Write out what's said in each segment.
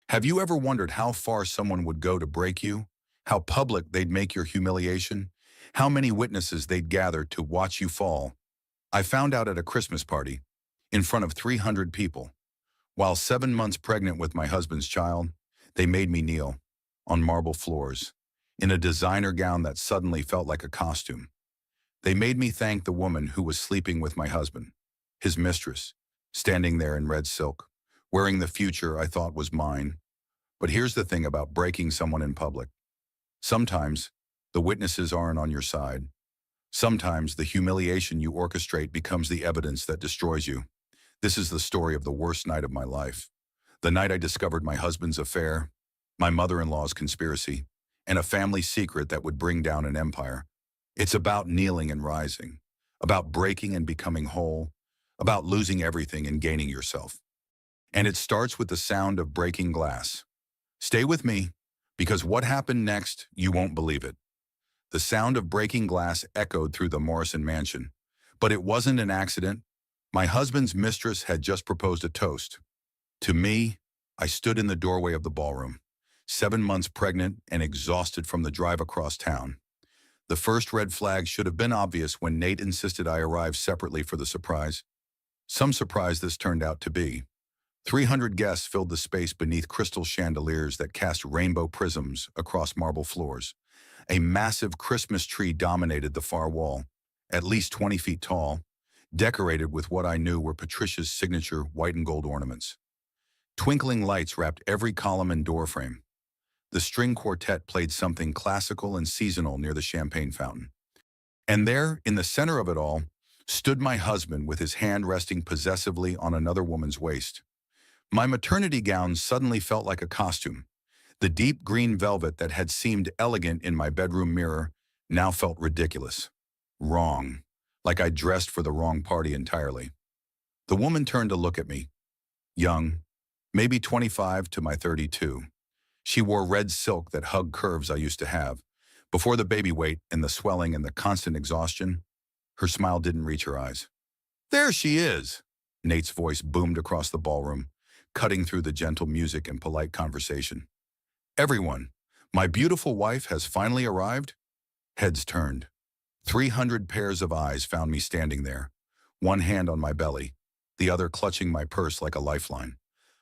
Have you ever wondered how far someone would go to break you? How public they'd make your humiliation? How many witnesses they'd gather to watch you fall? I found out at a Christmas party, in front of 300 people. While 7 months pregnant with my husband's child, they made me kneel on marble floors, in a designer gown that suddenly felt like a costume. They made me thank the woman who was sleeping with my husband, his mistress, standing there in red silk, wearing the future I thought was mine. But here's the thing about breaking someone in public. Sometimes the witnesses aren't on your side. Sometimes the humiliation you orchestrate becomes the evidence that destroys you. This is the story of the worst night of my life. The night I discovered my husband's affair, my mother-in-law's conspiracy, and a family secret that would bring down an empire. It's about kneeling and rising, about breaking and becoming whole, about losing everything and gaining yourself. And it starts with the sound of breaking glass. Stay with me, because what happened next, you won't believe it. The sound of breaking glass echoed through the Morrison mansion. But it wasn't an accident. My husband's mistress had just proposed a toast. To me, I stood in the doorway of the ballroom, 7 months pregnant and exhausted from the drive across town. The first red flag should have been obvious when Nate insisted I arrive separately for the surprise. Some surprise this turned out to be. 300 guests filled the space beneath crystal chandeliers that cast rainbow prisms across marble floors. A massive Christmas tree dominated the far wall, at least 20 feet tall, decorated with what I knew were Patricia's signature white and gold ornaments. Twinkling lights wrapped every column and doorframe. The string quartet played something classical and seasonal near the champagne fountain. And there, in the center of it all, stood my husband with his hand resting possessively on another woman's waist. My maternity gown suddenly felt like a costume. The deep green velvet that had seemed elegant in my bedroom mirror now felt ridiculous. Wrong. Like I'd dressed for the wrong party entirely. The woman turned to look at me. Young, maybe 25 to my 32. She wore red silk that hugged curves I used to have. Before the baby weight and the swelling and the constant exhaustion, her smile didn't reach her eyes. There she is! Nate's voice boomed across the ballroom, cutting through the gentle music and polite conversation. Everyone, my beautiful wife has finally arrived? Heads turned. 300 pairs of eyes found me standing there, one hand on my belly, the other clutching my purse like a lifeline.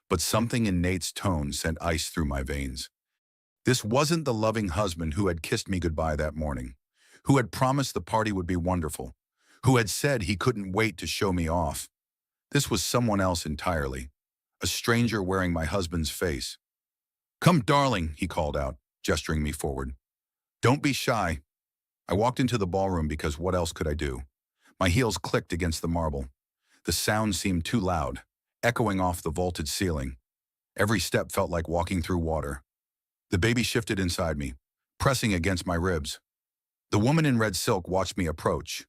But something in Nate's tone sent ice through my veins. This wasn't the loving husband who had kissed me goodbye that morning, who had promised the party would be wonderful, who had said he couldn't wait to show me off. This was someone else entirely, a stranger wearing my husband's face. Come, darling, he called out, gesturing me forward. Don't be shy. I walked into the ballroom because what else could I do? My heels clicked against the marble. The sound seemed too loud, echoing off the vaulted ceiling. Every step felt like walking through water. The baby shifted inside me, pressing against my ribs. The woman in red silk watched me approach.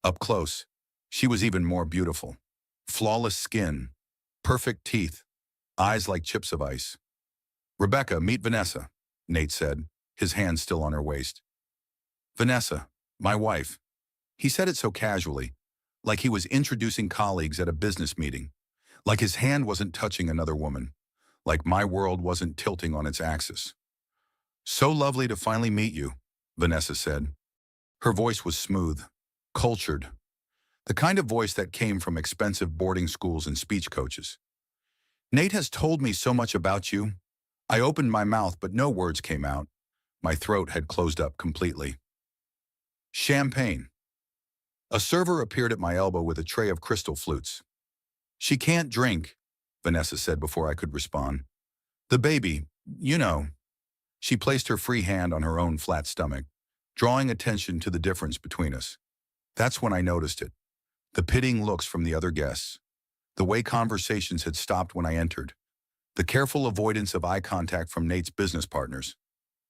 Up close, she was even more beautiful. Flawless skin, perfect teeth, eyes like chips of ice. Rebecca, meet Vanessa, Nate said, his hand still on her waist. Vanessa, my wife. He said it so casually, like he was introducing colleagues at a business meeting, like his hand wasn't touching another woman, like my world wasn't tilting on its axis. So lovely to finally meet you, Vanessa said. Her voice was smooth, cultured, the kind of voice that came from expensive boarding schools and speech coaches. Nate has told me so much about you. I opened my mouth, but no words came out. My throat had closed up completely. Champagne. A server appeared at my elbow with a tray of crystal flutes. She can't drink, Vanessa said before I could respond. The baby, you know. She placed her free hand on her own flat stomach, drawing attention to the difference between us. That's when I noticed it. The pitying looks from the other guests. The way conversations had stopped when I entered. The careful avoidance of eye contact from Nate's business partners.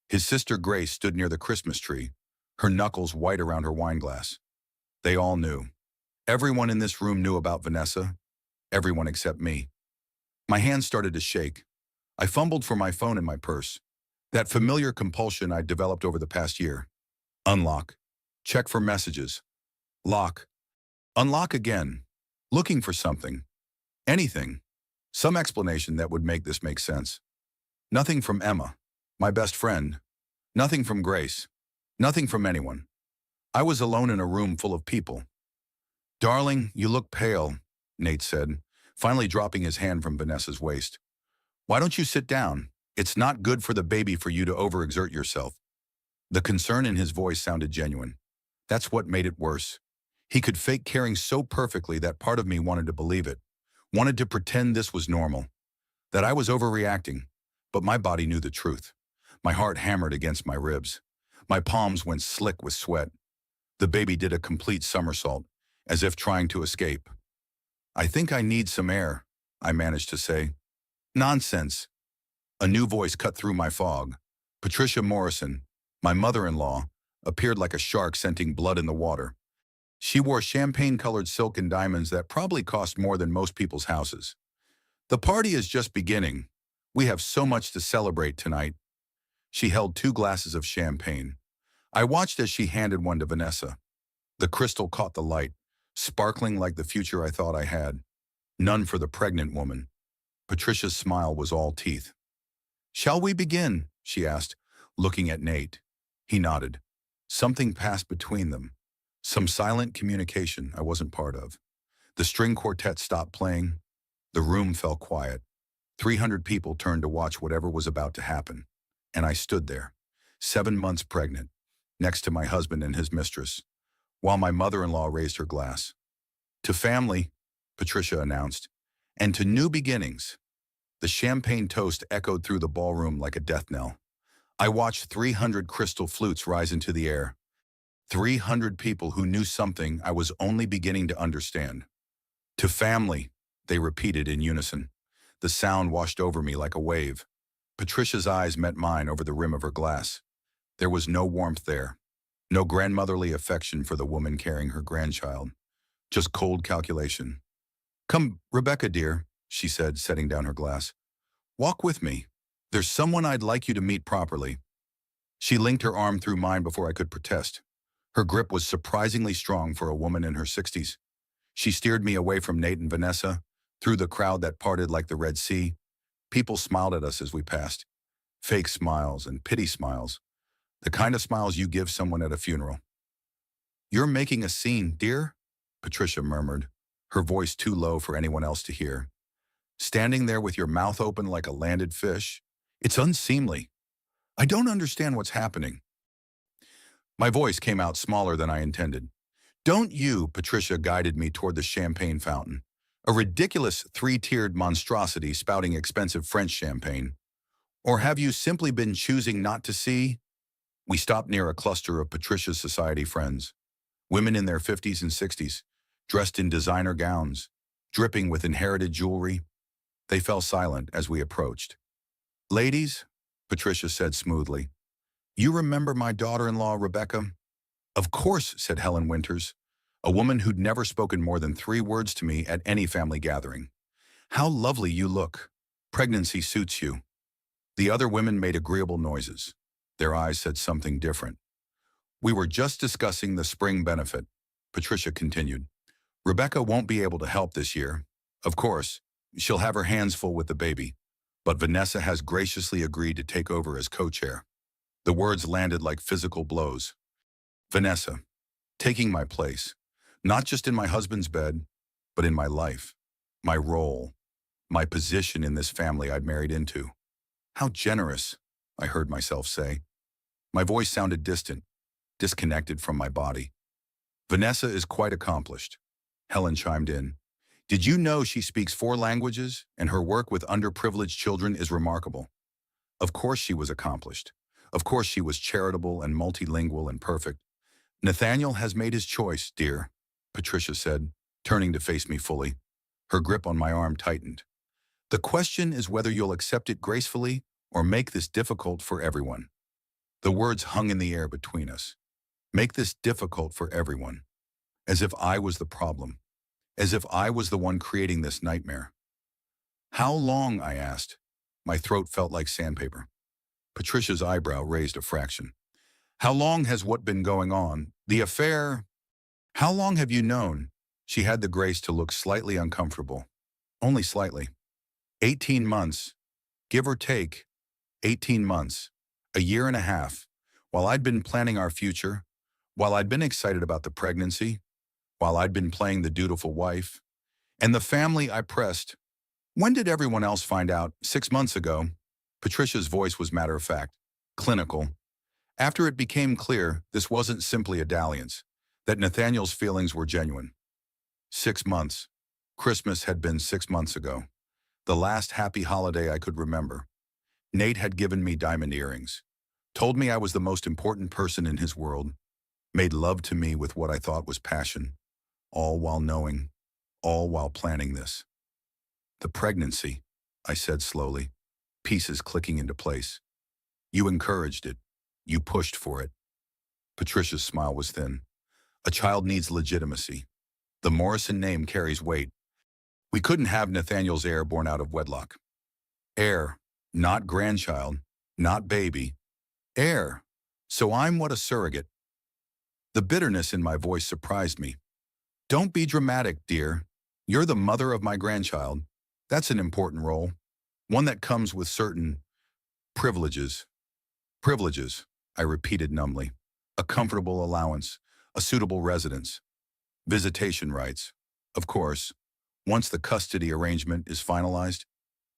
His sister Grace stood near the Christmas tree, her knuckles white around her wine glass. They all knew. Everyone in this room knew about Vanessa. Everyone except me. My hands started to shake. I fumbled for my phone in my purse. That familiar compulsion I'd developed over the past year. Unlock. Check for messages. Lock. Unlock again. Looking for something. Anything. Some explanation that would make this make sense. Nothing from Emma, my best friend. Nothing from Grace. Nothing from anyone. I was alone in a room full of people. Darling, you look pale, Nate said, finally dropping his hand from Vanessa's waist. Why don't you sit down? It's not good for the baby for you to overexert yourself. The concern in his voice sounded genuine. That's what made it worse. He could fake caring so perfectly that part of me wanted to believe it, wanted to pretend this was normal, that I was overreacting, but my body knew the truth. My heart hammered against my ribs. My palms went slick with sweat. The baby did a complete somersault, as if trying to escape. I think I need some air, I managed to say. Nonsense. A new voice cut through my fog. Patricia Morrison, my mother-in-law, appeared like a shark scenting blood in the water. She wore champagne-colored silk and diamonds that probably cost more than most people's houses. The party is just beginning. We have so much to celebrate tonight. She held 2 glasses of champagne. I watched as she handed one to Vanessa. The crystal caught the light, sparkling like the future I thought I had. None for the pregnant woman. Patricia's smile was all teeth. Shall we begin? She asked, looking at Nate. He nodded. Something passed between them. Some silent communication I wasn't part of. The string quartet stopped playing. The room fell quiet. 300 people turned to watch whatever was about to happen. And I stood there, 7 months pregnant, next to my husband and his mistress, while my mother-in-law raised her glass. To family, Patricia announced, and to new beginnings. The champagne toast echoed through the ballroom like a death knell. I watched 300 crystal flutes rise into the air. 300 people who knew something I was only beginning to understand. To family, they repeated in unison. The sound washed over me like a wave. Patricia's eyes met mine over the rim of her glass. There was no warmth there. No grandmotherly affection for the woman carrying her grandchild. Just cold calculation. Come, Rebecca, dear, she said, setting down her glass. Walk with me. There's someone I'd like you to meet properly. She linked her arm through mine before I could protest. Her grip was surprisingly strong for a woman in her 60s. She steered me away from Nate and Vanessa, through the crowd that parted like the Red Sea. People smiled at us as we passed. Fake smiles and pity smiles. The kind of smiles you give someone at a funeral. You're making a scene, dear, Patricia murmured, her voice too low for anyone else to hear. Standing there with your mouth open like a landed fish. It's unseemly. I don't understand what's happening. My voice came out smaller than I intended. Don't you, Patricia guided me toward the champagne fountain, a ridiculous 3-tiered monstrosity spouting expensive French champagne. Or have you simply been choosing not to see? We stopped near a cluster of Patricia's society friends, women in their 50s and 60s, dressed in designer gowns, dripping with inherited jewelry. They fell silent as we approached. Ladies, Patricia said smoothly, you remember my daughter-in-law, Rebecca? Of course, said Helen Winters, a woman who'd never spoken more than 3 words to me at any family gathering. How lovely you look. Pregnancy suits you. The other women made agreeable noises. Their eyes said something different. We were just discussing the spring benefit, Patricia continued. Rebecca won't be able to help this year. Of course, she'll have her hands full with the baby, but Vanessa has graciously agreed to take over as co-chair. The words landed like physical blows. Vanessa, taking my place, not just in my husband's bed, but in my life, my role, my position in this family I'd married into. How generous, I heard myself say. My voice sounded distant, disconnected from my body. Vanessa is quite accomplished, Helen chimed in. Did you know she speaks 4 languages and her work with underprivileged children is remarkable? Of course she was accomplished. Of course she was charitable and multilingual and perfect. Nathaniel has made his choice, dear, Patricia said, turning to face me fully. Her grip on my arm tightened. The question is whether you'll accept it gracefully or make this difficult for everyone. The words hung in the air between us. Make this difficult for everyone. As if I was the problem. As if I was the one creating this nightmare. How long, I asked. My throat felt like sandpaper. Patricia's eyebrow raised a fraction. How long has what been going on? The affair? How long have you known? She had the grace to look slightly uncomfortable. Only slightly. 18 months. Give or take. 18 months, a year and a half, while I'd been planning our future, while I'd been excited about the pregnancy, while I'd been playing the dutiful wife, and the family I pressed. When did everyone else find out? 6 months ago. Patricia's voice was matter-of-fact, clinical. After it became clear this wasn't simply a dalliance, that Nathaniel's feelings were genuine. 6 months. Christmas had been 6 months ago, the last happy holiday I could remember. Nate had given me diamond earrings, told me I was the most important person in his world, made love to me with what I thought was passion, all while knowing, all while planning this. The pregnancy, I said slowly, pieces clicking into place. You encouraged it. You pushed for it. Patricia's smile was thin. A child needs legitimacy. The Morrison name carries weight. We couldn't have Nathaniel's heir born out of wedlock. Heir, not grandchild, not baby. Heir. So I'm what, a surrogate? The bitterness in my voice surprised me. Don't be dramatic, dear. You're the mother of my grandchild. That's an important role, one that comes with certain privileges. Privileges, I repeated numbly. A comfortable allowance, a suitable residence, visitation rights. Of course, once the custody arrangement is finalized,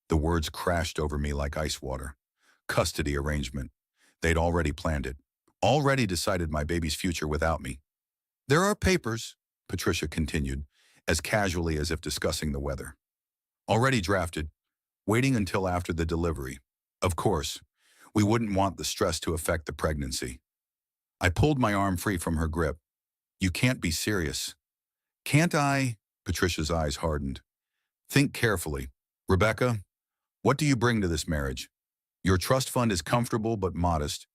the words crashed over me like ice water. Custody arrangement. They'd already planned it, already decided my baby's future without me. There are papers, Patricia continued, as casually as if discussing the weather. Already drafted, waiting until after the delivery. Of course, we wouldn't want the stress to affect the pregnancy. I pulled my arm free from her grip. You can't be serious. Can't I? Patricia's eyes hardened. Think carefully. Rebecca, what do you bring to this marriage? Your trust fund is comfortable but modest.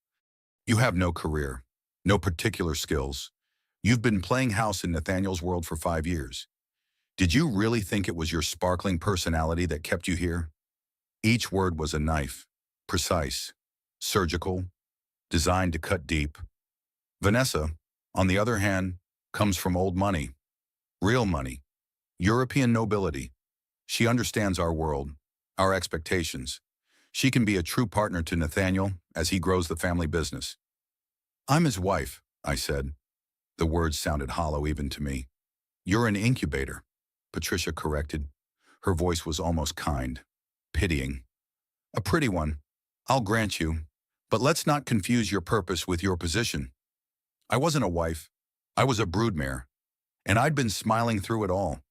You have no career, no particular skills. You've been playing house in Nathaniel's world for 5 years. Did you really think it was your sparkling personality that kept you here? Each word was a knife, precise, surgical, designed to cut deep. Vanessa, on the other hand, comes from old money, real money, European nobility. She understands our world, our expectations. She can be a true partner to Nathaniel as he grows the family business. I'm his wife, I said. The words sounded hollow even to me. You're an incubator, Patricia corrected. Her voice was almost kind, pitying. A pretty one, I'll grant you, but let's not confuse your purpose with your position. I wasn't a wife, I was a broodmare, and I'd been smiling through it all.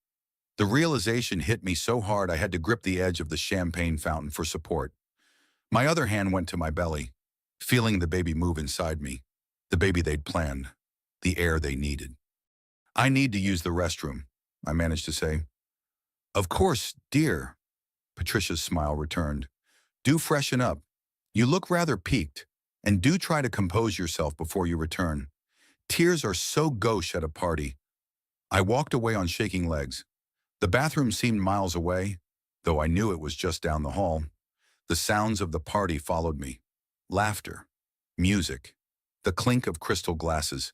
The realization hit me so hard I had to grip the edge of the champagne fountain for support. My other hand went to my belly, feeling the baby move inside me, the baby they'd planned, the air they needed. I need to use the restroom, I managed to say. Of course, dear. Patricia's smile returned. Do freshen up. You look rather peaked, and do try to compose yourself before you return. Tears are so gauche at a party. I walked away on shaking legs. The bathroom seemed miles away, though I knew it was just down the hall. The sounds of the party followed me. Laughter, music, the clink of crystal glasses.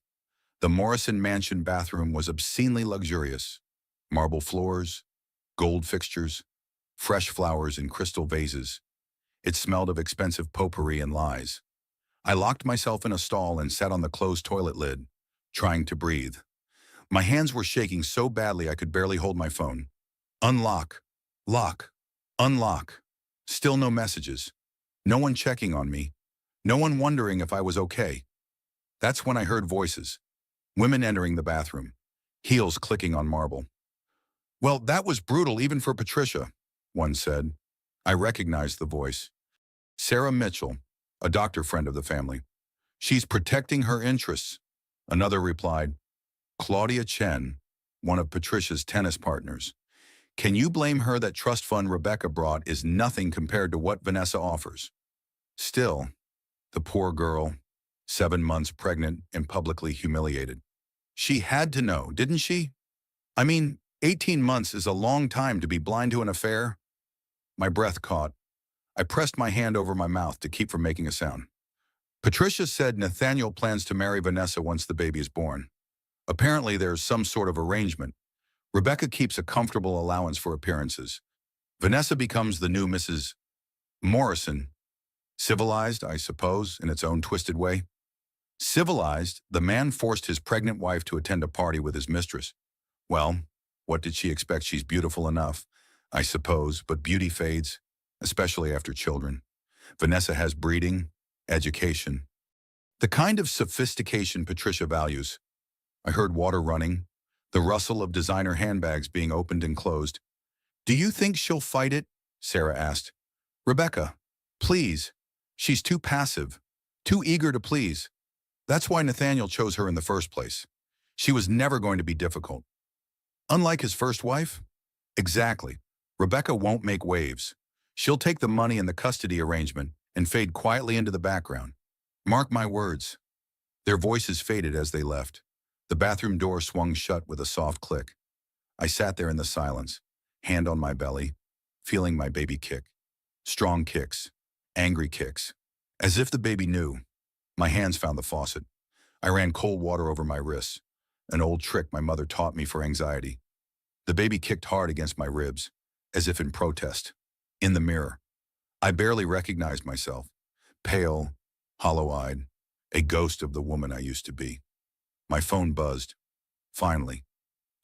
The Morrison Mansion bathroom was obscenely luxurious. Marble floors, gold fixtures, fresh flowers in crystal vases. It smelled of expensive potpourri and lies. I locked myself in a stall and sat on the closed toilet lid, trying to breathe. My hands were shaking so badly I could barely hold my phone. Unlock, lock, unlock. Still no messages. No one checking on me. No one wondering if I was okay. That's when I heard voices. Women entering the bathroom. Heels clicking on marble. Well, that was brutal even for Patricia, one said. I recognized the voice. Sarah Mitchell, a doctor friend of the family. She's protecting her interests, another replied. Claudia Chen, one of Patricia's tennis partners. Can you blame her that trust fund Rebecca brought is nothing compared to what Vanessa offers? Still, the poor girl, 7 months pregnant and publicly humiliated. She had to know, didn't she? I mean, 18 months is a long time to be blind to an affair. My breath caught. I pressed my hand over my mouth to keep from making a sound. Patricia said Nathaniel plans to marry Vanessa once the baby is born. Apparently there's some sort of arrangement. Rebecca keeps a comfortable allowance for appearances. Vanessa becomes the new Mrs. Morrison. Civilized, I suppose, in its own twisted way. Civilized, the man forced his pregnant wife to attend a party with his mistress. Well, what did she expect? She's beautiful enough, I suppose, but beauty fades, especially after children. Vanessa has breeding, education, the kind of sophistication Patricia values. I heard water running, the rustle of designer handbags being opened and closed. Do you think she'll fight it? Sarah asked. Rebecca, please. She's too passive, too eager to please. That's why Nathaniel chose her in the first place. She was never going to be difficult. Unlike his first wife? Exactly. Rebecca won't make waves. She'll take the money and the custody arrangement and fade quietly into the background. Mark my words. Their voices faded as they left. The bathroom door swung shut with a soft click. I sat there in the silence, hand on my belly, feeling my baby kick. Strong kicks, angry kicks. As if the baby knew. My hands found the faucet. I ran cold water over my wrists, an old trick my mother taught me for anxiety. The baby kicked hard against my ribs, as if in protest. In the mirror, I barely recognized myself, pale, hollow-eyed, a ghost of the woman I used to be. My phone buzzed. Finally,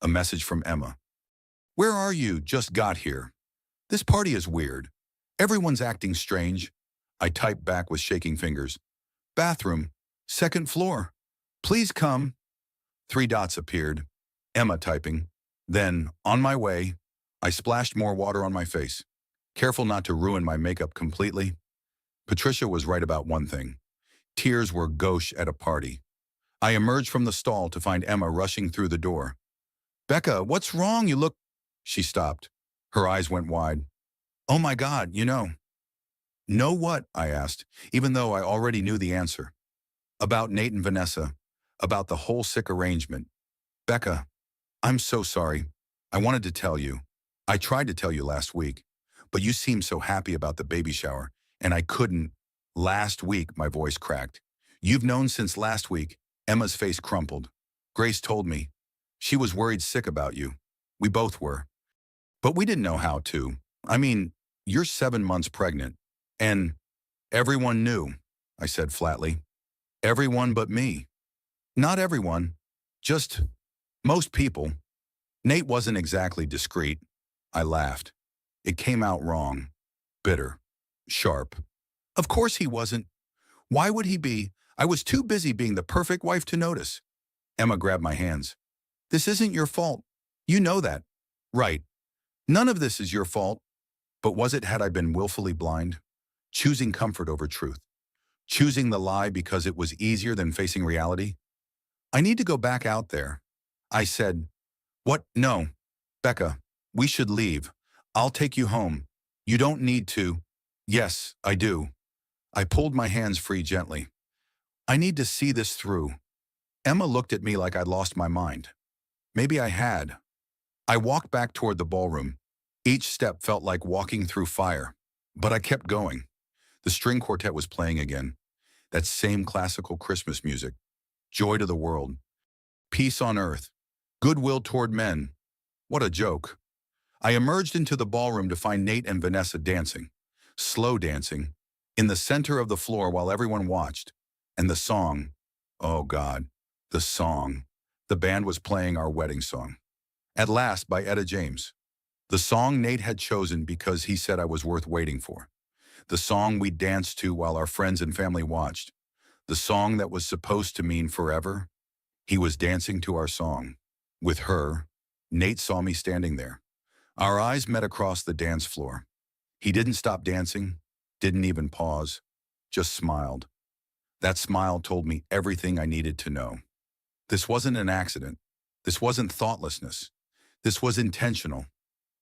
a message from Emma. Where are you? Just got here. This party is weird. Everyone's acting strange. I typed back with shaking fingers. Bathroom, second floor. Please come. 3 dots appeared. Emma typing. Then, on my way, I splashed more water on my face, careful not to ruin my makeup completely. Patricia was right about one thing. Tears were gauche at a party. I emerged from the stall to find Emma rushing through the door. Becca, what's wrong? You look... She stopped. Her eyes went wide. Oh my God, you know. Know what? I asked, even though I already knew the answer. About Nate and Vanessa. About the whole sick arrangement. Becca, I'm so sorry. I wanted to tell you. I tried to tell you last week, but you seemed so happy about the baby shower, and I couldn't. Last week, my voice cracked. You've known since last week. Emma's face crumpled. Grace told me. She was worried sick about you. We both were. But we didn't know how to. I mean, you're 7 months pregnant. And everyone knew, I said flatly. Everyone but me. Not everyone. Just most people. Nate wasn't exactly discreet. I laughed. It came out wrong. Bitter. Sharp. Of course he wasn't. Why would he be? I was too busy being the perfect wife to notice. Emma grabbed my hands. This isn't your fault. You know that. Right. None of this is your fault. But was it had I been willfully blind? Choosing comfort over truth. Choosing the lie because it was easier than facing reality? I need to go back out there. I said, what? No. Becca, we should leave. I'll take you home. You don't need to. Yes, I do. I pulled my hands free gently. I need to see this through. Emma looked at me like I'd lost my mind. Maybe I had. I walked back toward the ballroom. Each step felt like walking through fire. But I kept going. The string quartet was playing again. That same classical Christmas music. Joy to the world. Peace on earth. Goodwill toward men. What a joke. I emerged into the ballroom to find Nate and Vanessa dancing. Slow dancing. In the center of the floor while everyone watched. And the song. Oh God. The song. The band was playing our wedding song. At Last by Etta James. The song Nate had chosen because he said I was worth waiting for. The song we danced to while our friends and family watched. The song that was supposed to mean forever. He was dancing to our song. With her, Nate saw me standing there. Our eyes met across the dance floor. He didn't stop dancing, didn't even pause, just smiled. That smile told me everything I needed to know. This wasn't an accident. This wasn't thoughtlessness. This was intentional,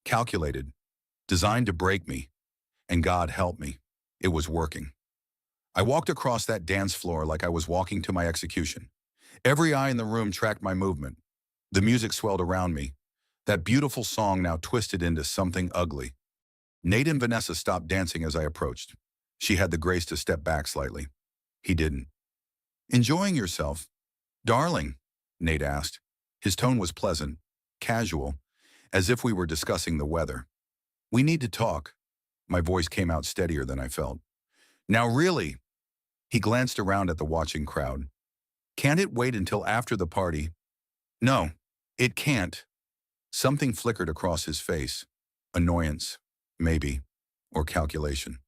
calculated, designed to break me. And God help me, it was working. I walked across that dance floor like I was walking to my execution. Every eye in the room tracked my movement. The music swelled around me. That beautiful song now twisted into something ugly. Nate and Vanessa stopped dancing as I approached. She had the grace to step back slightly. He didn't. Enjoying yourself? Darling, Nate asked. His tone was pleasant, casual, as if we were discussing the weather. We need to talk. My voice came out steadier than I felt. Now really, he glanced around at the watching crowd. Can't it wait until after the party? No, it can't. Something flickered across his face. Annoyance, maybe, or calculation.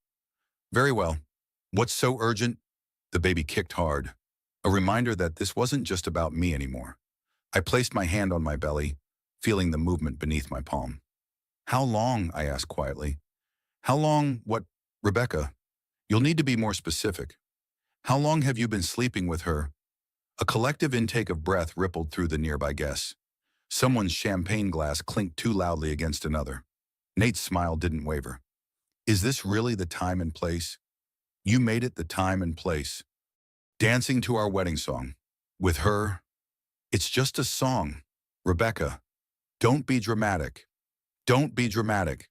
Very well. What's so urgent? The baby kicked hard. A reminder that this wasn't just about me anymore. I placed my hand on my belly, feeling the movement beneath my palm. How long? I asked quietly. How long? What? Rebecca, you'll need to be more specific. How long have you been sleeping with her? A collective intake of breath rippled through the nearby guests. Someone's champagne glass clinked too loudly against another. Nate's smile didn't waver. Is this really the time and place? You made it the time and place. Dancing to our wedding song. With her. It's just a song. Rebecca, don't be dramatic. Don't be dramatic.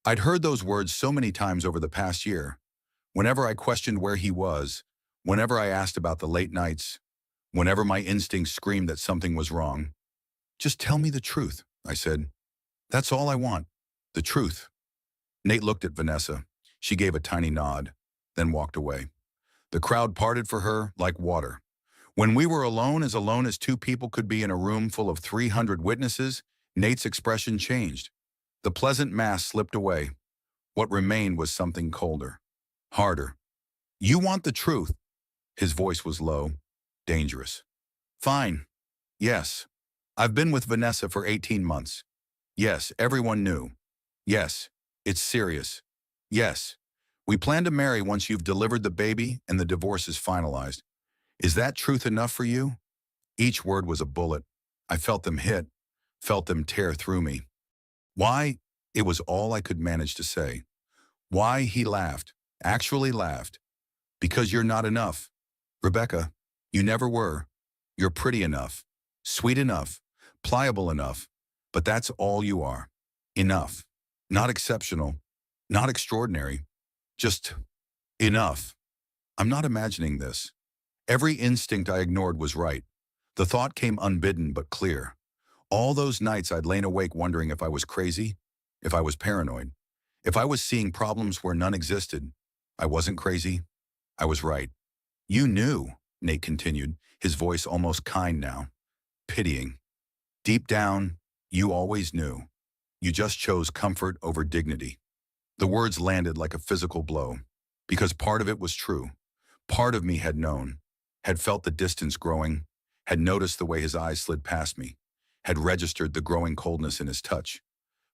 I'd heard those words so many times over the past year. Whenever I questioned where he was, whenever I asked about the late nights, whenever my instincts screamed that something was wrong. Just tell me the truth, I said. That's all I want. The truth. Nate looked at Vanessa. She gave a tiny nod, then walked away. The crowd parted for her like water. When we were alone as two people could be in a room full of 300 witnesses, Nate's expression changed. The pleasant mask slipped away. What remained was something colder, harder. You want the truth? His voice was low, dangerous. Fine. Yes. I've been with Vanessa for 18 months. Yes, everyone knew. Yes, it's serious. Yes. We plan to marry once you've delivered the baby and the divorce is finalized. Is that truth enough for you? Each word was a bullet. I felt them hit, felt them tear through me. Why? It was all I could manage to say. Why? He laughed, actually laughed. Because you're not enough. Rebecca, you never were. You're pretty enough, sweet enough, pliable enough, but that's all you are. Enough. Not exceptional, not extraordinary, just enough. I'm not imagining this. Every instinct I ignored was right. The thought came unbidden but clear. All those nights I'd lain awake wondering if I was crazy, if I was paranoid, if I was seeing problems where none existed. I wasn't crazy. I was right. You knew, Nate continued, his voice almost kind now, pitying. Deep down, you always knew. You just chose comfort over dignity. The words landed like a physical blow, because part of it was true. Part of me had known, had felt the distance growing, had noticed the way his eyes slid past me, had registered the growing coldness in his touch.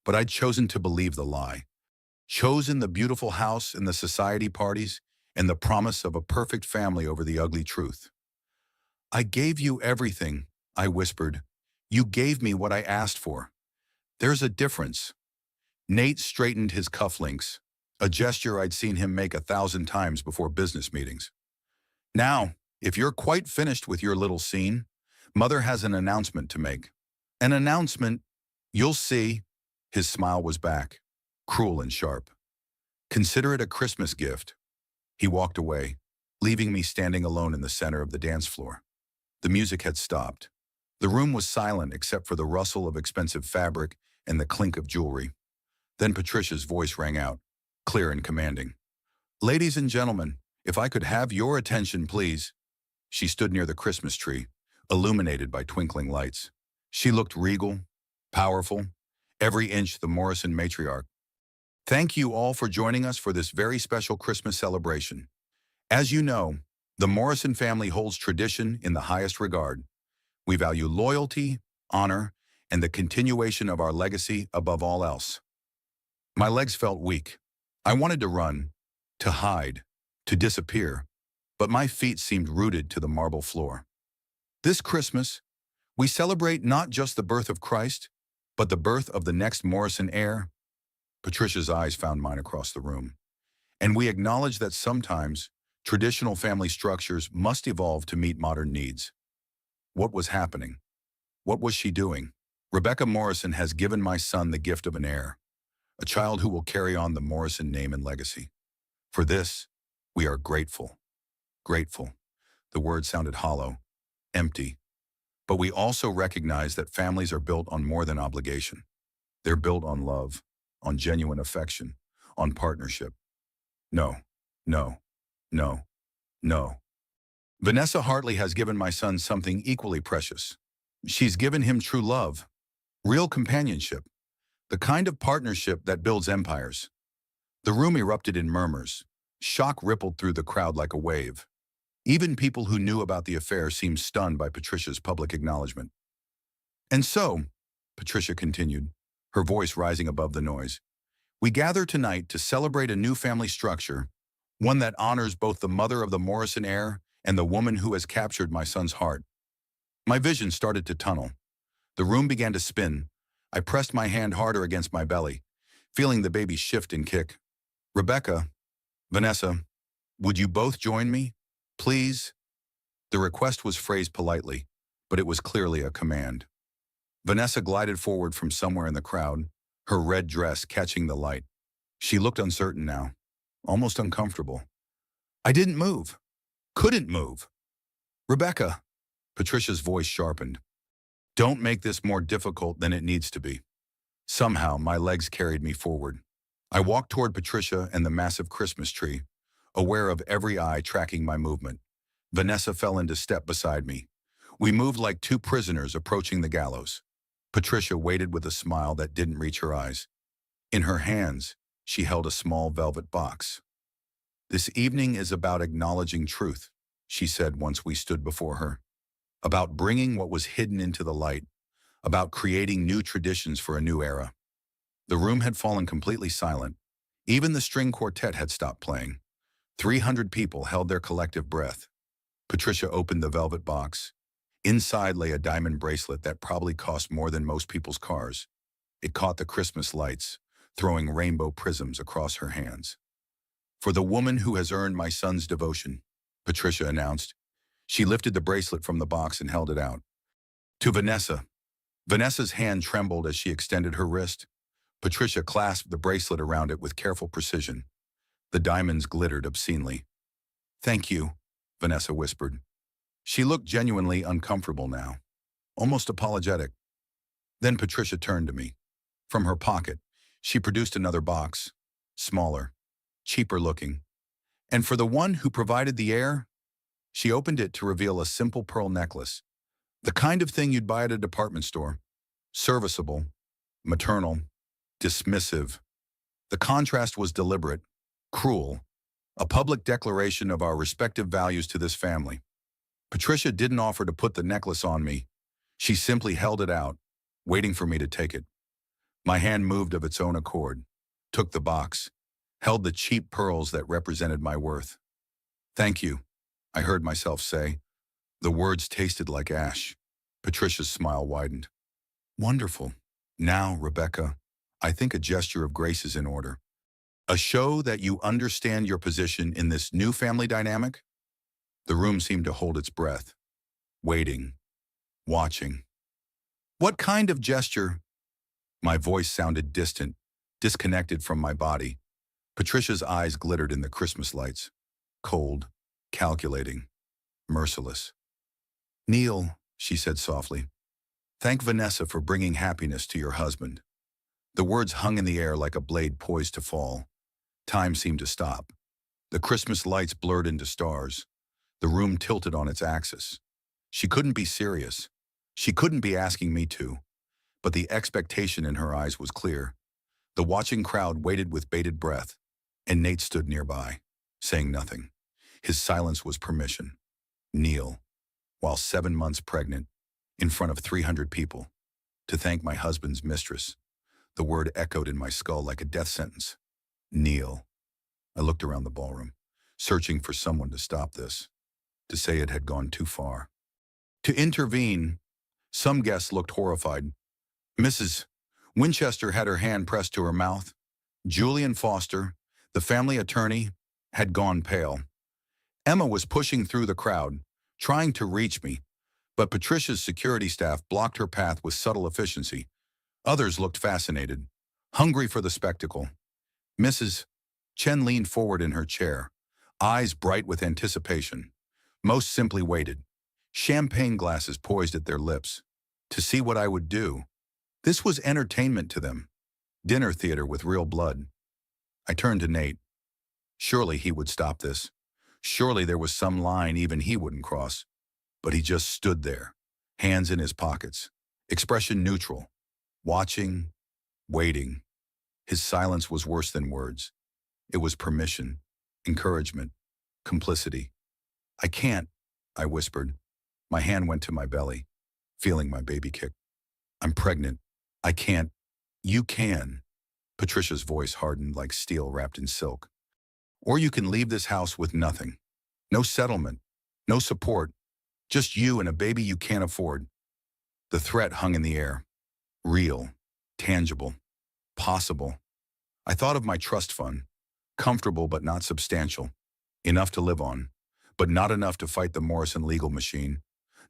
But I'd chosen to believe the lie, chosen the beautiful house and the society parties and the promise of a perfect family over the ugly truth. I gave you everything, I whispered. You gave me what I asked for. There's a difference. Nate straightened his cufflinks, a gesture I'd seen him make 1,000 times before business meetings. Now, if you're quite finished with your little scene, Mother has an announcement to make. An announcement, you'll see. His smile was back, cruel and sharp. Consider it a Christmas gift. He walked away, leaving me standing alone in the center of the dance floor. The music had stopped. The room was silent except for the rustle of expensive fabric and the clink of jewelry. Then Patricia's voice rang out, clear and commanding. Ladies and gentlemen, if I could have your attention, please. She stood near the Christmas tree, illuminated by twinkling lights. She looked regal, powerful, every inch the Morrison matriarch. Thank you all for joining us for this very special Christmas celebration. As you know, the Morrison family holds tradition in the highest regard. We value loyalty, honor, and the continuation of our legacy above all else. My legs felt weak. I wanted to run, to hide, to disappear, but my feet seemed rooted to the marble floor. This Christmas, we celebrate not just the birth of Christ, but the birth of the next Morrison heir. Patricia's eyes found mine across the room. And we acknowledge that sometimes traditional family structures must evolve to meet modern needs. What was happening? What was she doing? Rebecca Morrison has given my son the gift of an heir, a child who will carry on the Morrison name and legacy. For this, we are grateful. Grateful. The word sounded hollow, empty. But we also recognize that families are built on more than obligation. They're built on love, on genuine affection, on partnership. No, no. No, no. Vanessa Hartley has given my son something equally precious. She's given him true love, real companionship, the kind of partnership that builds empires. The room erupted in murmurs. Shock rippled through the crowd like a wave. Even people who knew about the affair seemed stunned by Patricia's public acknowledgement. And so, Patricia continued, her voice rising above the noise, we gather tonight to celebrate a new family structure, one that honors both the mother of the Morrison heir and the woman who has captured my son's heart. My vision started to tunnel. The room began to spin. I pressed my hand harder against my belly, feeling the baby shift and kick. Rebecca, Vanessa, would you both join me? Please? The request was phrased politely, but it was clearly a command. Vanessa glided forward from somewhere in the crowd, her red dress catching the light. She looked uncertain now, almost uncomfortable. I didn't move. Couldn't move. Rebecca, Patricia's voice sharpened. Don't make this more difficult than it needs to be. Somehow, my legs carried me forward. I walked toward Patricia and the massive Christmas tree, aware of every eye tracking my movement. Vanessa fell into step beside me. We moved like two prisoners approaching the gallows. Patricia waited with a smile that didn't reach her eyes. In her hands, she held a small velvet box. This evening is about acknowledging truth, she said once we stood before her. About bringing what was hidden into the light, about creating new traditions for a new era. The room had fallen completely silent. Even the string quartet had stopped playing. 300 people held their collective breath. Patricia opened the velvet box. Inside lay a diamond bracelet that probably cost more than most people's cars. It caught the Christmas lights, throwing rainbow prisms across her hands. For the woman who has earned my son's devotion, Patricia announced. She lifted the bracelet from the box and held it out. To Vanessa. Vanessa's hand trembled as she extended her wrist. Patricia clasped the bracelet around it with careful precision. The diamonds glittered obscenely. Thank you, Vanessa whispered. She looked genuinely uncomfortable now, almost apologetic. Then Patricia turned to me. From her pocket, she produced another box, smaller, cheaper looking. And for the one who provided the heir, she opened it to reveal a simple pearl necklace, the kind of thing you'd buy at a department store. Serviceable, maternal, dismissive. The contrast was deliberate, cruel, a public declaration of our respective values to this family. Patricia didn't offer to put the necklace on me. She simply held it out, waiting for me to take it. My hand moved of its own accord, took the box, held the cheap pearls that represented my worth. Thank you, I heard myself say. The words tasted like ash. Patricia's smile widened. Wonderful. Now, Rebecca, I think a gesture of grace is in order. A show that you understand your position in this new family dynamic? The room seemed to hold its breath, waiting, watching. What kind of gesture? My voice sounded distant, disconnected from my body. Patricia's eyes glittered in the Christmas lights, cold, calculating, merciless. Neil, she said softly, thank Vanessa for bringing happiness to your husband. The words hung in the air like a blade poised to fall. Time seemed to stop. The Christmas lights blurred into stars. The room tilted on its axis. She couldn't be serious. She couldn't be asking me to. But the expectation in her eyes was clear. The watching crowd waited with bated breath, and Nate stood nearby, saying nothing. His silence was permission. Kneel, while 7 months pregnant, in front of 300 people, to thank my husband's mistress. The word echoed in my skull like a death sentence. Kneel. I looked around the ballroom, searching for someone to stop this, to say it had gone too far. To intervene. Some guests looked horrified. Mrs. Winchester had her hand pressed to her mouth. Julian Foster, the family attorney, had gone pale. Emma was pushing through the crowd, trying to reach me, but Patricia's security staff blocked her path with subtle efficiency. Others looked fascinated, hungry for the spectacle. Mrs. Chen leaned forward in her chair, eyes bright with anticipation. Most simply waited, champagne glasses poised at their lips, to see what I would do. This was entertainment to them, dinner theater with real blood. I turned to Nate. Surely he would stop this. Surely there was some line even he wouldn't cross. But he just stood there, hands in his pockets, expression neutral, watching, waiting. His silence was worse than words. It was permission, encouragement, complicity. I can't, I whispered. My hand went to my belly, feeling my baby kick. I'm pregnant. I can't. You can. Patricia's voice hardened like steel wrapped in silk. Or you can leave this house with nothing. No settlement, no support, just you and a baby you can't afford. The threat hung in the air. Real, tangible, possible. I thought of my trust fund. Comfortable but not substantial. Enough to live on, but not enough to fight the Morrison legal machine.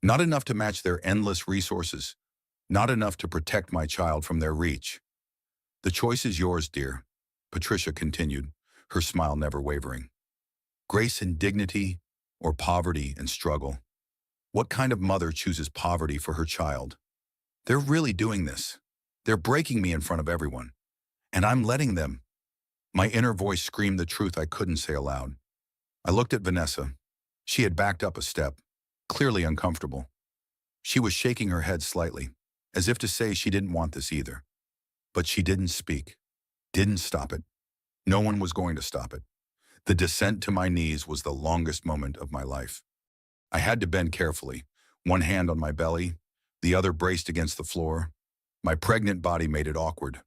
Not enough to match their endless resources. Not enough to protect my child from their reach. The choice is yours, dear, Patricia continued, her smile never wavering. Grace and dignity, or poverty and struggle? What kind of mother chooses poverty for her child? They're really doing this. They're breaking me in front of everyone. And I'm letting them. My inner voice screamed the truth I couldn't say aloud. I looked at Vanessa. She had backed up a step, clearly uncomfortable. She was shaking her head slightly, as if to say she didn't want this either. But she didn't speak, didn't stop it. No one was going to stop it. The descent to my knees was the longest moment of my life. I had to bend carefully, one hand on my belly, the other braced against the floor. My pregnant body made it awkward,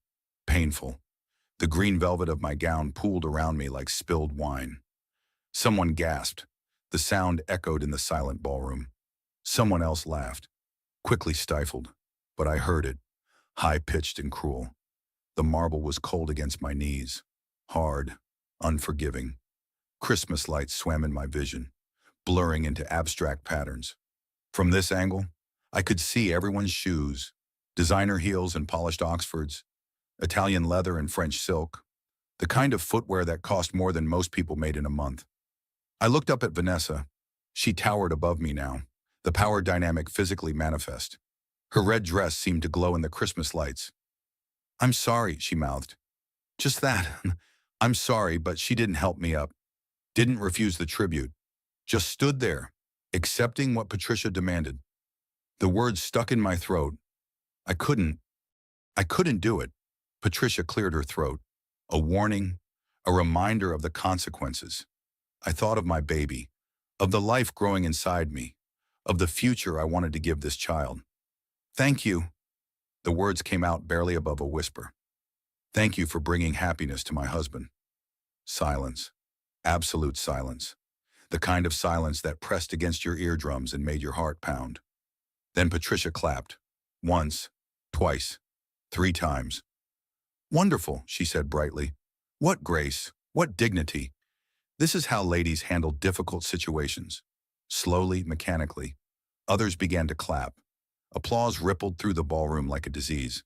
painful. The green velvet of my gown pooled around me like spilled wine. Someone gasped. The sound echoed in the silent ballroom. Someone else laughed, quickly stifled, but I heard it, high-pitched and cruel. The marble was cold against my knees, hard, unforgiving. Christmas lights swam in my vision, blurring into abstract patterns. From this angle, I could see everyone's shoes, designer heels and polished Oxfords, Italian leather and French silk, the kind of footwear that cost more than most people made in a month. I looked up at Vanessa. She towered above me now, the power dynamic physically manifest. Her red dress seemed to glow in the Christmas lights. I'm sorry, she mouthed. Just that. I'm sorry, but she didn't help me up. Didn't refuse the tribute. Just stood there, accepting what Patricia demanded. The words stuck in my throat. I couldn't do it. Patricia cleared her throat. A warning, a reminder of the consequences. I thought of my baby, of the life growing inside me, of the future I wanted to give this child. Thank you. The words came out barely above a whisper. Thank you for bringing happiness to my husband. Silence. Absolute silence. The kind of silence that pressed against your eardrums and made your heart pound. Then Patricia clapped. Once, twice, 3 times. Wonderful, she said brightly. What grace, what dignity. This is how ladies handle difficult situations. Slowly, mechanically. Others began to clap. Applause rippled through the ballroom like a disease.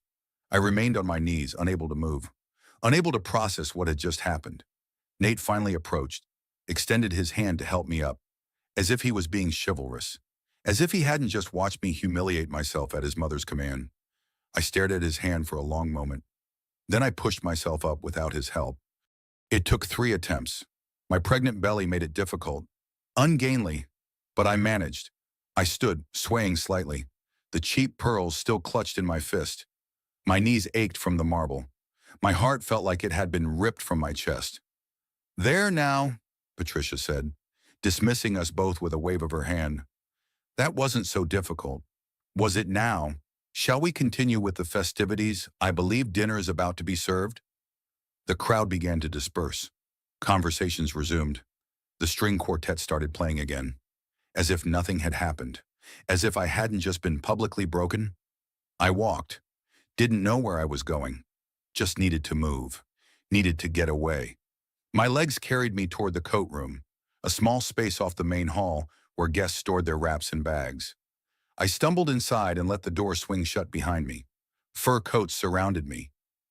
I remained on my knees, unable to move, unable to process what had just happened. Nate finally approached, extended his hand to help me up, as if he was being chivalrous, as if he hadn't just watched me humiliate myself at his mother's command. I stared at his hand for a long moment. Then I pushed myself up without his help. It took 3 attempts. My pregnant belly made it difficult, ungainly, but I managed. I stood, swaying slightly, the cheap pearls still clutched in my fist. My knees ached from the marble. My heart felt like it had been ripped from my chest. There now, Patricia said, dismissing us both with a wave of her hand. That wasn't so difficult. Was it now? Shall we continue with the festivities? I believe dinner is about to be served. The crowd began to disperse. Conversations resumed. The string quartet started playing again, as if nothing had happened, as if I hadn't just been publicly broken. I walked, didn't know where I was going, just needed to move, needed to get away. My legs carried me toward the coat room, a small space off the main hall where guests stored their wraps and bags. I stumbled inside and let the door swing shut behind me. Fur coats surrounded me,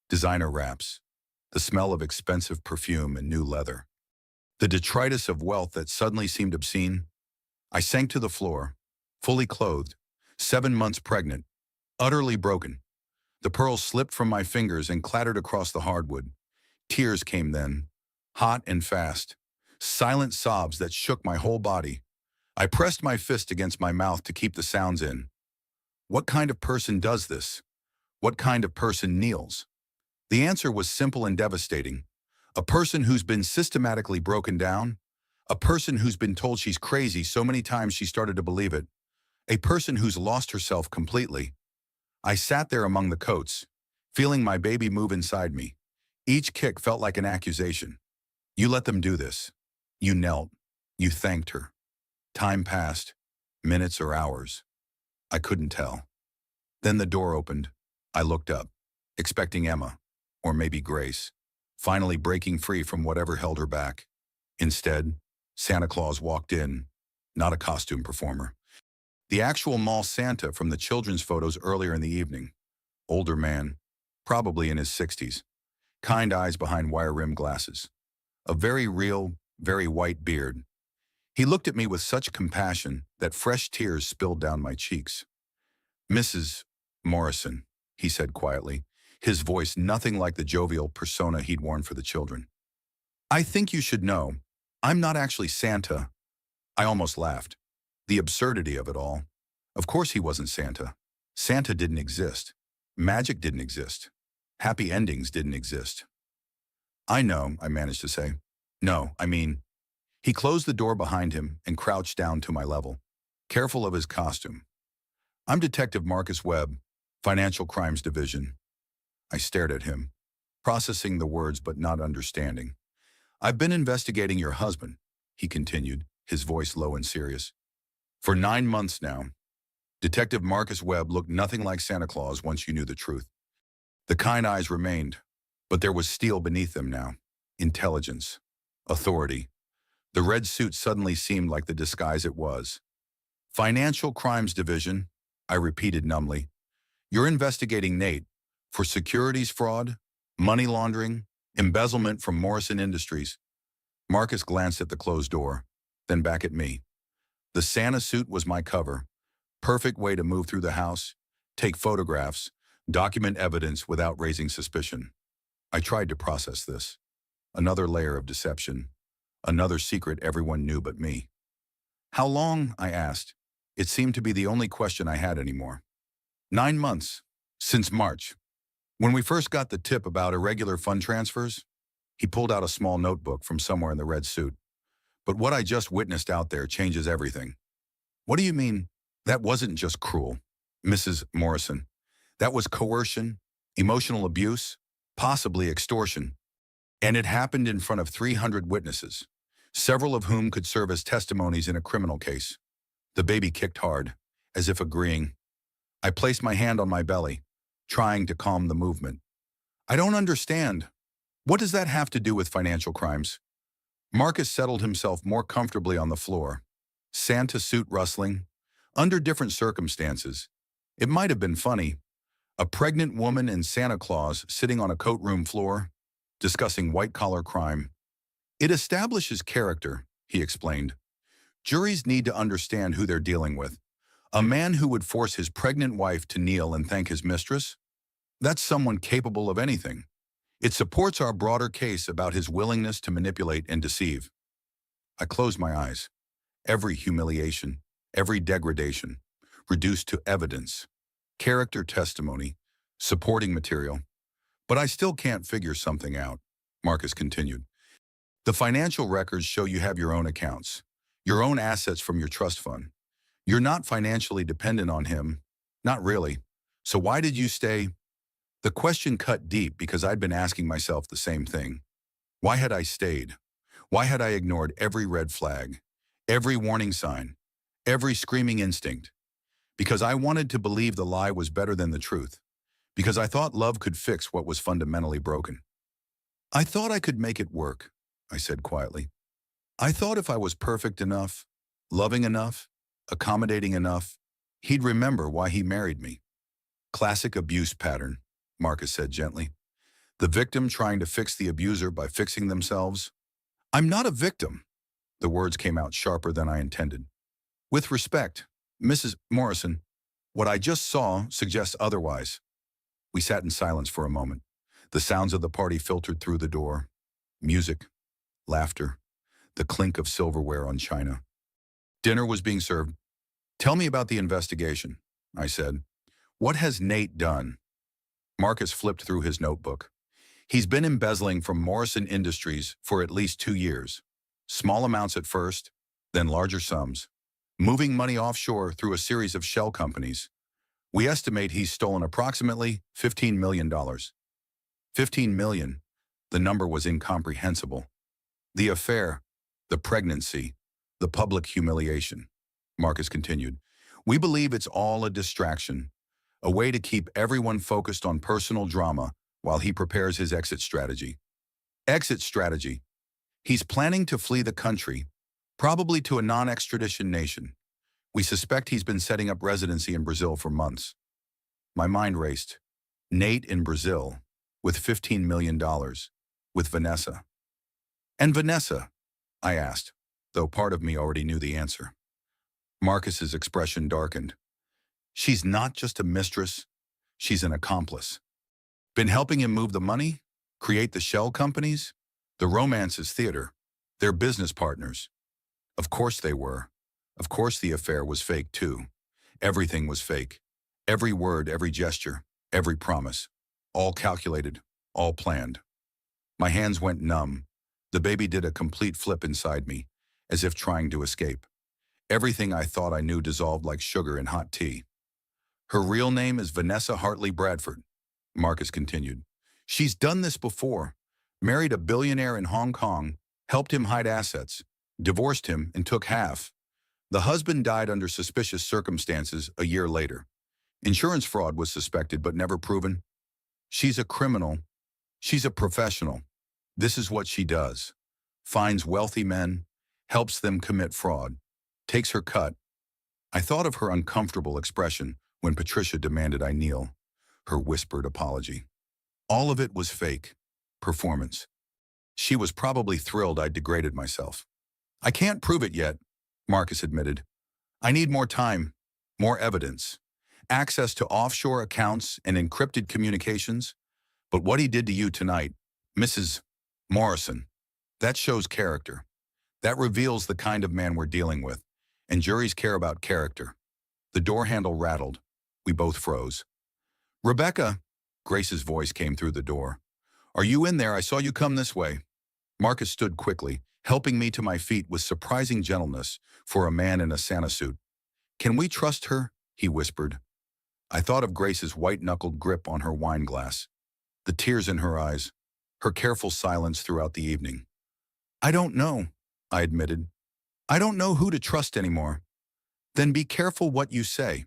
designer wraps, the smell of expensive perfume and new leather. The detritus of wealth that suddenly seemed obscene. I sank to the floor, fully clothed, 7 months pregnant, utterly broken. The pearls slipped from my fingers and clattered across the hardwood. Tears came then, hot and fast, silent sobs that shook my whole body. I pressed my fist against my mouth to keep the sounds in. What kind of person does this? What kind of person kneels? The answer was simple and devastating. A person who's been systematically broken down. A person who's been told she's crazy so many times she started to believe it. A person who's lost herself completely. I sat there among the coats, feeling my baby move inside me. Each kick felt like an accusation. You let them do this. You knelt. You thanked her. Time passed, minutes or hours. I couldn't tell. Then the door opened. I looked up, expecting Emma, or maybe Grace, finally breaking free from whatever held her back. Instead, Santa Claus walked in, not a costume performer. The actual mall Santa from the children's photos earlier in the evening. Older man, probably in his 60s, kind eyes behind wire-rimmed glasses. A very real, very white beard. He looked at me with such compassion that fresh tears spilled down my cheeks. "Mrs. Morrison," he said quietly, his voice nothing like the jovial persona he'd worn for the children. "I think you should know, I'm not actually Santa." I almost laughed. The absurdity of it all. Of course he wasn't Santa. Santa didn't exist. Magic didn't exist. Happy endings didn't exist. "I know," I managed to say. "No, I mean..." He closed the door behind him and crouched down to my level, careful of his costume. "I'm Detective Marcus Webb, Financial Crimes Division." I stared at him, processing the words but not understanding. "I've been investigating your husband," he continued, his voice low and serious, "for 9 months now." Detective Marcus Webb looked nothing like Santa Claus once you knew the truth. The kind eyes remained, but there was steel beneath them now. Intelligence. Authority. The red suit suddenly seemed like the disguise it was. "Financial Crimes Division," I repeated numbly. "You're investigating Nate for securities fraud, money laundering, embezzlement from Morrison Industries." Marcus glanced at the closed door, then back at me. The Santa suit was my cover. Perfect way to move through the house, take photographs, document evidence without raising suspicion. I tried to process this. Another layer of deception. Another secret everyone knew but me. "How long?" I asked. It seemed to be the only question I had anymore. 9 months. Since March. When we first got the tip about irregular fund transfers, he pulled out a small notebook from somewhere in the red suit. "But what I just witnessed out there changes everything." "What do you mean?" "That wasn't just cruel, Mrs. Morrison. That was coercion, emotional abuse, possibly extortion. And it happened in front of 300 witnesses, several of whom could serve as testimonies in a criminal case." The baby kicked hard, as if agreeing. I placed my hand on my belly, trying to calm the movement. "I don't understand. What does that have to do with financial crimes?" Marcus settled himself more comfortably on the floor. Santa suit rustling. Under different circumstances. It might have been funny. A pregnant woman and Santa Claus sitting on a coat room floor, discussing white-collar crime. "It establishes character," he explained. "Juries need to understand who they're dealing with. A man who would force his pregnant wife to kneel and thank his mistress? That's someone capable of anything. It supports our broader case about his willingness to manipulate and deceive." I closed my eyes. Every humiliation, every degradation, reduced to evidence, character testimony, supporting material. "But I still can't figure something out," Marcus continued. "The financial records show you have your own accounts, your own assets from your trust fund. You're not financially dependent on him. Not really. So why did you stay?" The question cut deep because I'd been asking myself the same thing. Why had I stayed? Why had I ignored every red flag, every warning sign, every screaming instinct? Because I wanted to believe the lie was better than the truth. Because I thought love could fix what was fundamentally broken. "I thought I could make it work," I said quietly. "I thought if I was perfect enough, loving enough, accommodating enough, he'd remember why he married me." "Classic abuse pattern," Marcus said gently. "The victim trying to fix the abuser by fixing themselves." "I'm not a victim." The words came out sharper than I intended. "With respect, Mrs. Morrison, what I just saw suggests otherwise." We sat in silence for a moment. The sounds of the party filtered through the door. Music, laughter, the clink of silverware on china. Dinner was being served. Tell me about the investigation, I said. What has Nate done? Marcus flipped through his notebook. He's been embezzling from Morrison Industries for at least 2 years. Small amounts at first, then larger sums. Moving money offshore through a series of shell companies. We estimate he's stolen approximately $15 million. 15 million. The number was incomprehensible. The affair, the pregnancy, the public humiliation. Marcus continued. We believe it's all a distraction, a way to keep everyone focused on personal drama while he prepares his exit strategy. Exit strategy. He's planning to flee the country, probably to a non-extradition nation. We suspect he's been setting up residency in Brazil for months. My mind raced. Nate in Brazil, with $15 million, with Vanessa. And Vanessa? I asked, though part of me already knew the answer. Marcus's expression darkened. She's not just a mistress, she's an accomplice. Been helping him move the money, create the shell companies? The romance is theater. They're business partners. Of course they were. Of course the affair was fake too. Everything was fake. Every word, every gesture, every promise. All calculated, all planned. My hands went numb. The baby did a complete flip inside me, as if trying to escape. Everything I thought I knew dissolved like sugar in hot tea. Her real name is Vanessa Hartley Bradford, Marcus continued. She's done this before. Married a billionaire in Hong Kong, helped him hide assets, divorced him and took half. The husband died under suspicious circumstances a year later. Insurance fraud was suspected but never proven. She's a criminal. She's a professional. This is what she does. Finds wealthy men, helps them commit fraud, takes her cut. I thought of her uncomfortable expression when Patricia demanded I kneel, her whispered apology. All of it was fake. Performance. She was probably thrilled I'd degraded myself. I can't prove it yet, Marcus admitted. I need more time, more evidence, access to offshore accounts and encrypted communications. But what he did to you tonight, Mrs. Morrison, that shows character. That reveals the kind of man we're dealing with, and juries care about character. The door handle rattled. We both froze. Rebecca, Grace's voice came through the door. Are you in there? I saw you come this way. Marcus stood quickly, helping me to my feet with surprising gentleness for a man in a Santa suit. Can we trust her? He whispered. I thought of Grace's white-knuckled grip on her wine glass, the tears in her eyes, her careful silence throughout the evening. I don't know, I admitted. I don't know who to trust anymore. Then be careful what you say.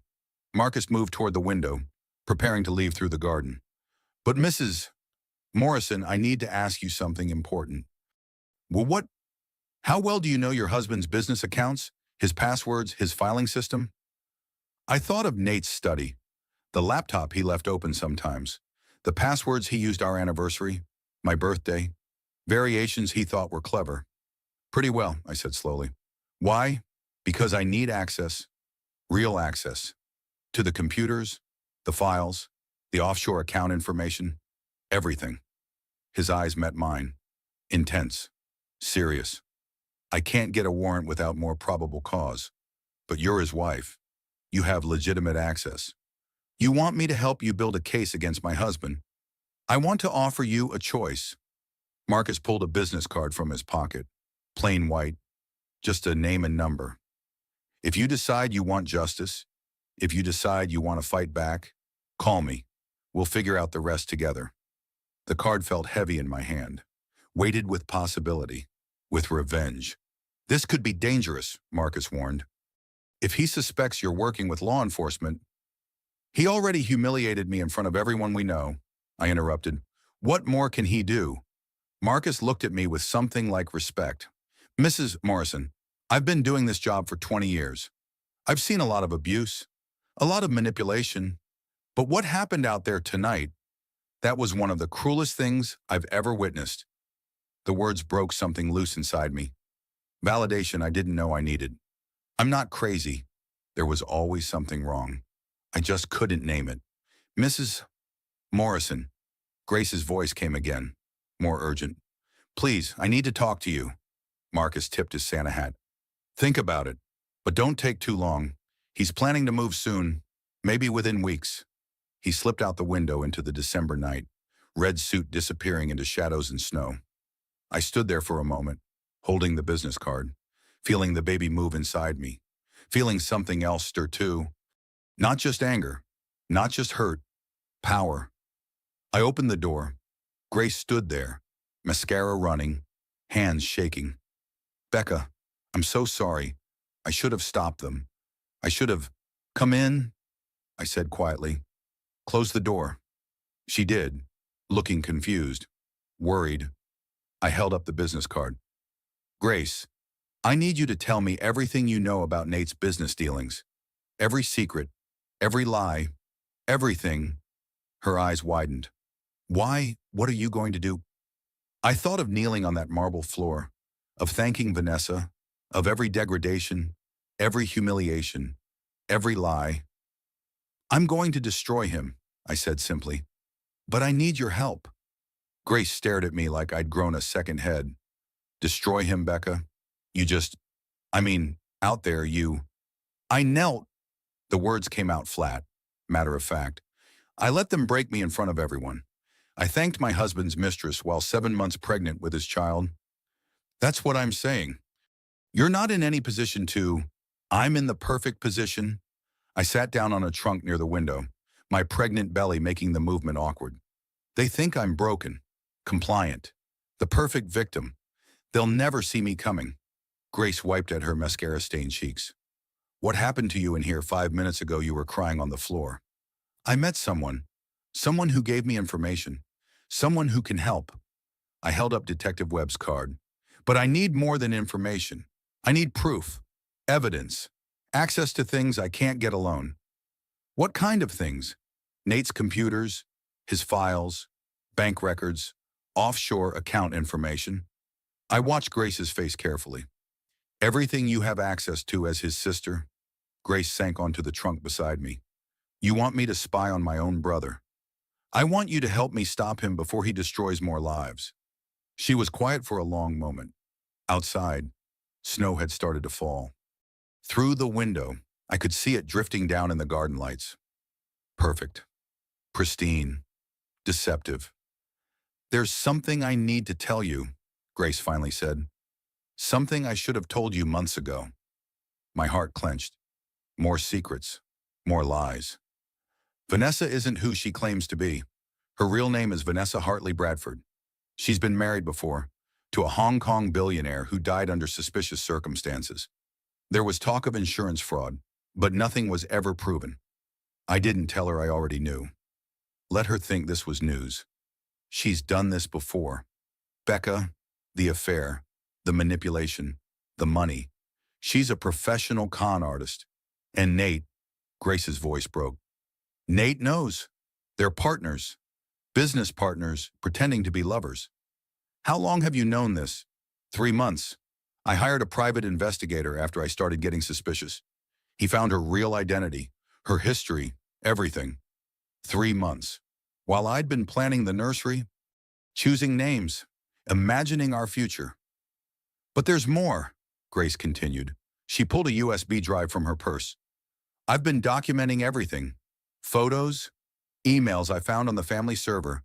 Marcus moved toward the window, preparing to leave through the garden. But Mrs. Morrison, I need to ask you something important. Well, what? How well do you know your husband's business accounts, his passwords, his filing system? I thought of Nate's study, the laptop he left open sometimes, the passwords he used our anniversary, my birthday, variations he thought were clever. Pretty well, I said slowly. Why? Because I need access, real access, to the computers, the files, the offshore account information, everything. His eyes met mine, intense, serious. I can't get a warrant without more probable cause, but you're his wife. You have legitimate access. You want me to help you build a case against my husband. I want to offer you a choice. Marcus pulled a business card from his pocket, plain white, just a name and number. If you decide you want justice, if you decide you want to fight back, call me. We'll figure out the rest together. The card felt heavy in my hand, weighted with possibility, with revenge. This could be dangerous, Marcus warned. If he suspects you're working with law enforcement, he already humiliated me in front of everyone we know, I interrupted. What more can he do? Marcus looked at me with something like respect. Mrs. Morrison, I've been doing this job for 20 years. I've seen a lot of abuse, a lot of manipulation, but what happened out there tonight, that was one of the cruelest things I've ever witnessed. The words broke something loose inside me. Validation I didn't know I needed. I'm not crazy. There was always something wrong. I just couldn't name it. Mrs. Morrison. Grace's voice came again, more urgent. Please, I need to talk to you. Marcus tipped his Santa hat. Think about it, but don't take too long. He's planning to move soon, maybe within weeks. He slipped out the window into the December night, red suit disappearing into shadows and snow. I stood there for a moment, holding the business card, feeling the baby move inside me, feeling something else stir too. Not just anger, not just hurt, power. I opened the door. Grace stood there, mascara running, hands shaking. Becca, I'm so sorry. I should have stopped them. I should have. Come in, I said quietly. Close the door. She did, looking confused, worried. I held up the business card. Grace, I need you to tell me everything you know about Nate's business dealings. Every secret, every lie, everything. Her eyes widened. Why? What are you going to do? I thought of kneeling on that marble floor, of thanking Vanessa, of every degradation, every humiliation, every lie. I'm going to destroy him, I said simply. But I need your help. Grace stared at me like I'd grown a second head. Destroy him, Becca? You just, out there, you. I knelt. The words came out flat, matter of fact. I let them break me in front of everyone. I thanked my husband's mistress while 7 months pregnant with his child. That's what I'm saying. You're not in any position to. I'm in the perfect position. I sat down on a trunk near the window, my pregnant belly making the movement awkward. They think I'm broken, compliant, the perfect victim. They'll never see me coming. Grace wiped at her mascara-stained cheeks. What happened to you in here 5 minutes ago? You were crying on the floor. I met someone who gave me information, someone who can help. I held up Detective Webb's card. But I need more than information. I need proof, evidence, access to things I can't get alone. What kind of things? Nate's computers, his files, bank records, offshore account information. I watched Grace's face carefully. Everything you have access to as his sister. Grace sank onto the trunk beside me. You want me to spy on my own brother. I want you to help me stop him before he destroys more lives. She was quiet for a long moment. Outside, snow had started to fall. Through the window, I could see it drifting down in the garden lights. Perfect. Pristine. Deceptive. There's something I need to tell you, Grace finally said. Something I should have told you months ago. My heart clenched. More secrets. More lies. Vanessa isn't who she claims to be. Her real name is Vanessa Hartley Bradford. She's been married before, to a Hong Kong billionaire who died under suspicious circumstances. There was talk of insurance fraud, but nothing was ever proven. I didn't tell her I already knew. Let her think this was news. She's done this before. Becca, the affair, the manipulation, the money. She's a professional con artist. And Nate, Grace's voice broke. Nate knows. They're partners, business partners, pretending to be lovers. How long have you known this? 3 months. I hired a private investigator after I started getting suspicious. He found her real identity, her history, everything. 3 months. While I'd been planning the nursery, choosing names, imagining our future. But there's more, Grace continued. She pulled a USB drive from her purse. I've been documenting everything. Photos, emails I found on the family server,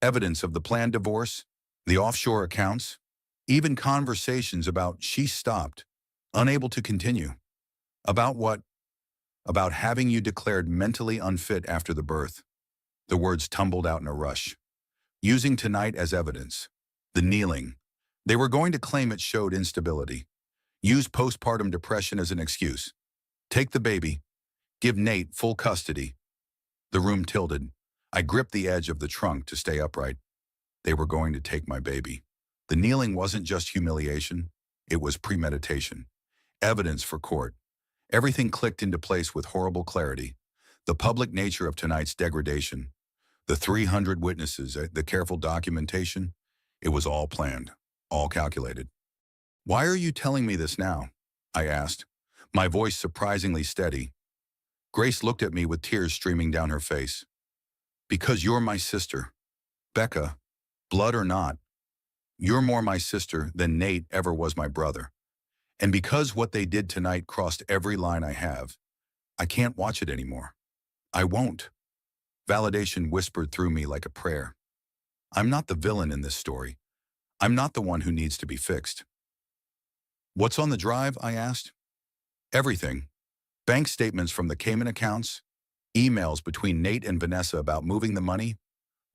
evidence of the planned divorce, the offshore accounts, even conversations about she stopped, unable to continue. About what? About having you declared mentally unfit after the birth. The words tumbled out in a rush. Using tonight as evidence. The kneeling. They were going to claim it showed instability. Use postpartum depression as an excuse. Take the baby. Give Nate full custody. The room tilted. I gripped the edge of the trunk to stay upright. They were going to take my baby. The kneeling wasn't just humiliation. It was premeditation. Evidence for court. Everything clicked into place with horrible clarity. The public nature of tonight's degradation. The 300 witnesses, the careful documentation. It was all planned, all calculated. Why are you telling me this now? I asked, my voice surprisingly steady. Grace looked at me with tears streaming down her face. Because you're my sister. Becca, blood or not. You're more my sister than Nate ever was my brother. And because what they did tonight crossed every line I have, I can't watch it anymore. I won't. Validation whispered through me like a prayer. I'm not the villain in this story. I'm not the one who needs to be fixed. What's on the drive? I asked. Everything. Bank statements from the Cayman accounts, emails between Nate and Vanessa about moving the money,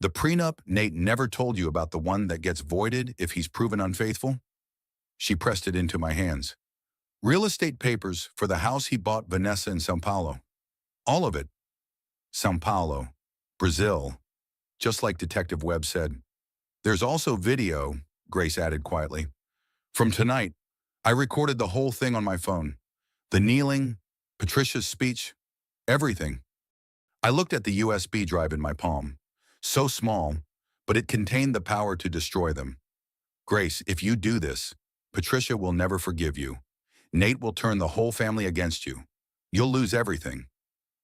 the prenup Nate never told you about, the one that gets voided if he's proven unfaithful. She pressed it into my hands. Real estate papers for the house he bought Vanessa in Sao Paulo. All of it. Sao Paulo, Brazil, just like Detective Webb said. There's also video, Grace added quietly. From tonight, I recorded the whole thing on my phone. The kneeling, Patricia's speech, everything. I looked at the USB drive in my palm. So small, but it contained the power to destroy them. Grace, if you do this, Patricia will never forgive you. Nate will turn the whole family against you. You'll lose everything.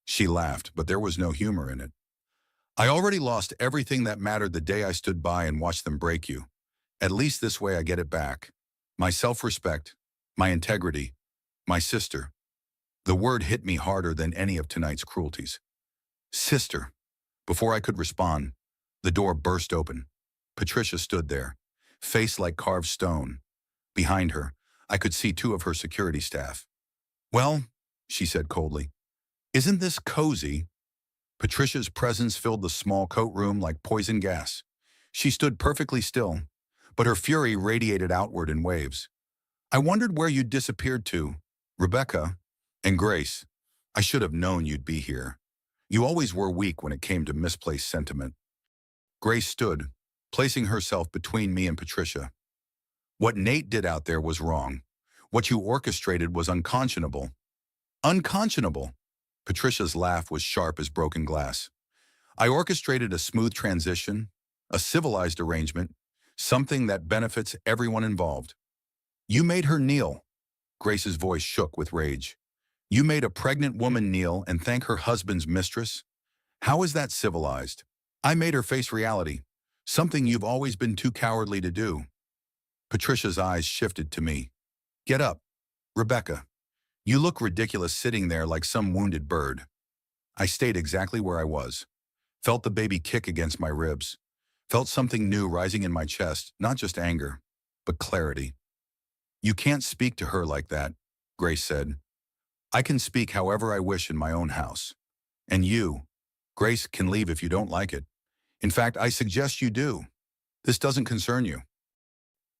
She laughed, but there was no humor in it. I already lost everything that mattered the day I stood by and watched them break you. At least this way I get it back. My self-respect, my integrity, my sister. The word hit me harder than any of tonight's cruelties. Sister. Before I could respond, the door burst open. Patricia stood there, face like carved stone. Behind her, I could see two of her security staff. Well, she said coldly, isn't this cozy? Patricia's presence filled the small coat room like poison gas. She stood perfectly still, but her fury radiated outward in waves. I wondered where you'd disappeared to, Rebecca and Grace. I should have known you'd be here. You always were weak when it came to misplaced sentiment. Grace stood, placing herself between me and Patricia. What Nate did out there was wrong. What you orchestrated was unconscionable. Unconscionable! Patricia's laugh was sharp as broken glass. I orchestrated a smooth transition, a civilized arrangement, something that benefits everyone involved. You made her kneel. Grace's voice shook with rage. You made a pregnant woman kneel and thank her husband's mistress? How is that civilized? I made her face reality, something you've always been too cowardly to do. Patricia's eyes shifted to me. Get up, Rebecca. You look ridiculous sitting there like some wounded bird. I stayed exactly where I was. Felt the baby kick against my ribs. Felt something new rising in my chest, not just anger, but clarity. You can't speak to her like that, Grace said. I can speak however I wish in my own house. And you, Grace, can leave if you don't like it. In fact, I suggest you do. This doesn't concern you.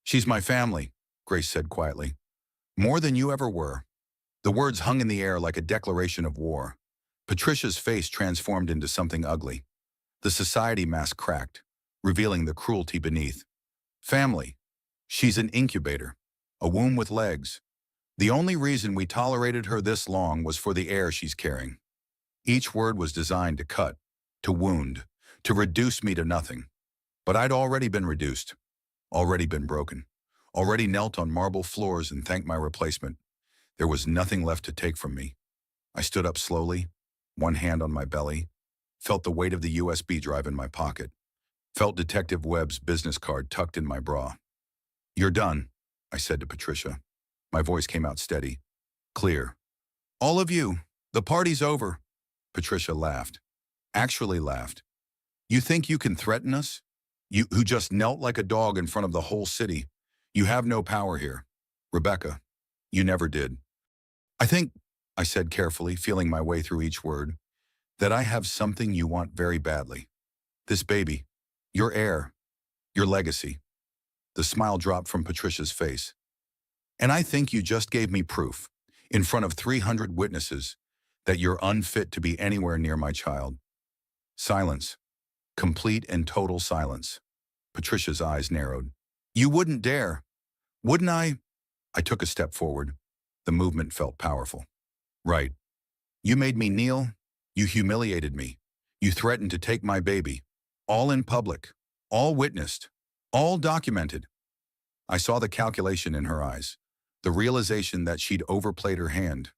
She's my family, Grace said quietly. More than you ever were. The words hung in the air like a declaration of war. Patricia's face transformed into something ugly. The society mask cracked, revealing the cruelty beneath. Family. She's an incubator, a womb with legs. The only reason we tolerated her this long was for the air she's carrying. Each word was designed to cut, to wound, to reduce me to nothing. But I'd already been reduced, already been broken, already knelt on marble floors and thanked my replacement. There was nothing left to take from me. I stood up slowly, one hand on my belly, felt the weight of the USB drive in my pocket, felt Detective Webb's business card tucked in my bra. You're done, I said to Patricia. My voice came out steady, clear. All of you, the party's over. Patricia laughed, actually laughed. You think you can threaten us? You who just knelt like a dog in front of the whole city. You have no power here. Rebecca, you never did. I think, I said carefully, feeling my way through each word, that I have something you want very badly. This baby, your heir, your legacy. The smile dropped from Patricia's face. And I think you just gave me proof, in front of 300 witnesses, that you're unfit to be anywhere near my child. Silence. Complete and total silence. Patricia's eyes narrowed. You wouldn't dare. Wouldn't I? I took a step forward. The movement felt powerful. Right. You made me kneel. You humiliated me. You threatened to take my baby. All in public. All witnessed. All documented. I saw the calculation in her eyes. The realization that she'd overplayed her hand.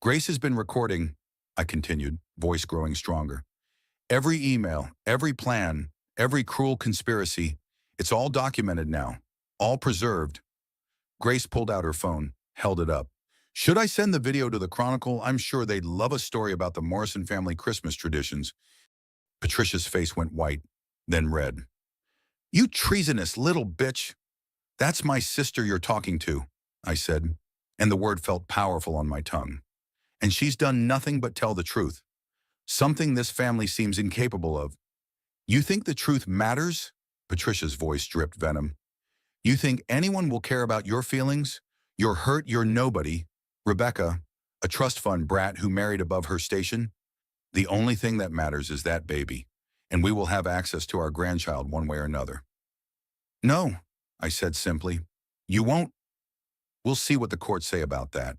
Grace has been recording, I continued, voice growing stronger. Every email, every plan, every cruel conspiracy, it's all documented now. all preserved. Grace pulled out her phone, held it up. Should I send the video to the Chronicle? I'm sure they'd love a story about the Morrison family Christmas traditions. Patricia's face went white, then red. You treasonous little bitch. That's my sister you're talking to, I said, and the word felt powerful on my tongue. And she's done nothing but tell the truth, something this family seems incapable of. You think the truth matters? Patricia's voice dripped venom. You think anyone will care about your feelings? You're hurt, you're nobody. Rebecca, a trust fund brat who married above her station? The only thing that matters is that baby, and we will have access to our grandchild one way or another. No, I said simply. You won't? We'll see what the courts say about that.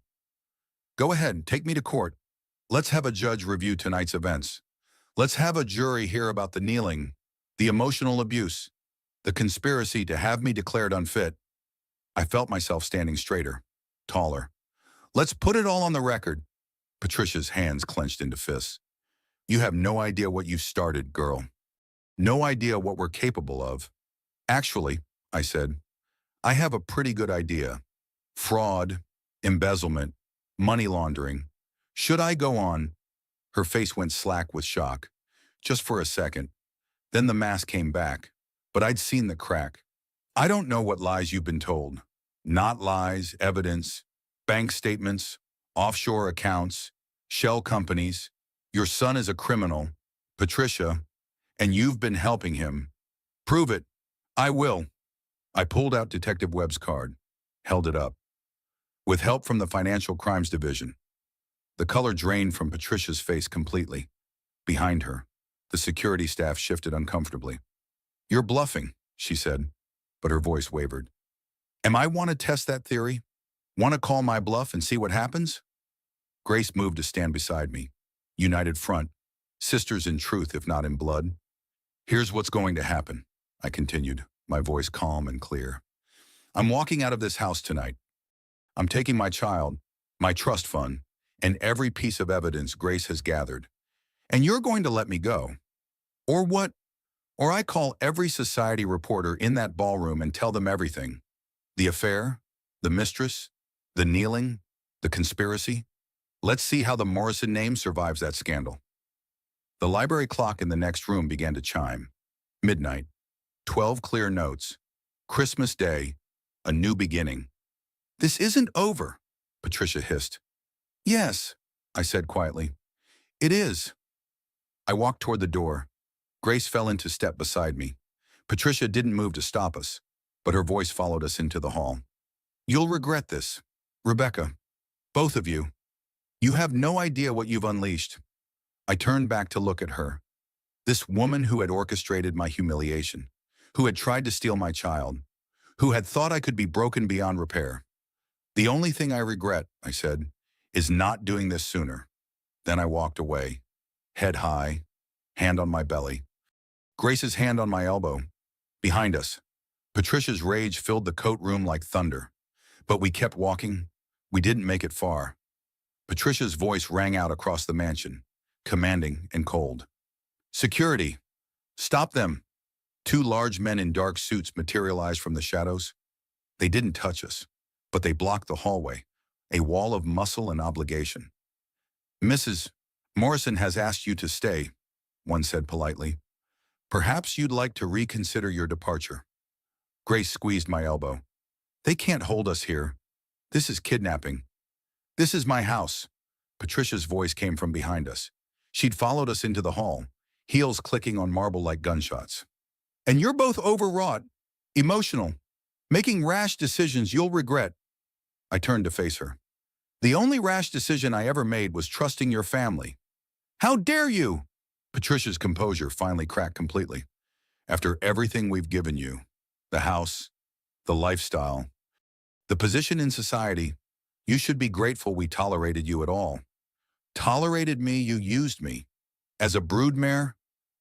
Go ahead, take me to court. Let's have a judge review tonight's events. Let's have a jury hear about the kneeling, the emotional abuse, the conspiracy to have me declared unfit. I felt myself standing straighter, taller. Let's put it all on the record. Patricia's hands clenched into fists. You have no idea what you've started, girl. No idea what we're capable of. Actually, I said, I have a pretty good idea. Fraud, embezzlement, money laundering. Should I go on? Her face went slack with shock. Just for a second. Then the mask came back. But I'd seen the crack. I don't know what lies you've been told. Not lies, evidence, bank statements, offshore accounts, shell companies. Your son is a criminal, Patricia, and you've been helping him. Prove it. I will. I pulled out Detective Webb's card, held it up. With help from the Financial Crimes Division. The color drained from Patricia's face completely. Behind her, the security staff shifted uncomfortably. You're bluffing, she said, but her voice wavered. Am I want to test that theory? Want to call my bluff and see what happens? Grace moved to stand beside me. United front, sisters in truth if not in blood. Here's what's going to happen, I continued, my voice calm and clear. I'm walking out of this house tonight. I'm taking my child, my trust fund, and every piece of evidence Grace has gathered. And you're going to let me go. Or what? Or I call every society reporter in that ballroom and tell them everything. The affair, the mistress, the kneeling, the conspiracy. Let's see how the Morrison name survives that scandal. The library clock in the next room began to chime. Midnight. 12 clear notes. Christmas Day. A new beginning. This isn't over, Patricia hissed. Yes, I said quietly. It is. I walked toward the door. Grace fell into step beside me. Patricia didn't move to stop us, but her voice followed us into the hall. You'll regret this. Rebecca, both of you. You have no idea what you've unleashed. I turned back to look at her. This woman who had orchestrated my humiliation, who had tried to steal my child, who had thought I could be broken beyond repair. The only thing I regret, I said, is not doing this sooner. Then I walked away, head high, hand on my belly. Grace's hand on my elbow. Behind us. Patricia's rage filled the coat room like thunder. But we kept walking. We didn't make it far. Patricia's voice rang out across the mansion, commanding and cold. Security! Stop them! Two large men in dark suits materialized from the shadows. They didn't touch us, but they blocked the hallway, a wall of muscle and obligation. Mrs. Morrison has asked you to stay, one said politely. Perhaps you'd like to reconsider your departure. Grace squeezed my elbow. They can't hold us here. This is kidnapping. This is my house. Patricia's voice came from behind us. She'd followed us into the hall, heels clicking on marble like gunshots. And you're both overwrought, emotional, making rash decisions you'll regret. I turned to face her. The only rash decision I ever made was trusting your family. How dare you? Patricia's composure finally cracked completely. After everything we've given you, the house, the lifestyle, the position in society, you should be grateful we tolerated you at all. Tolerated me, you used me. As a broodmare,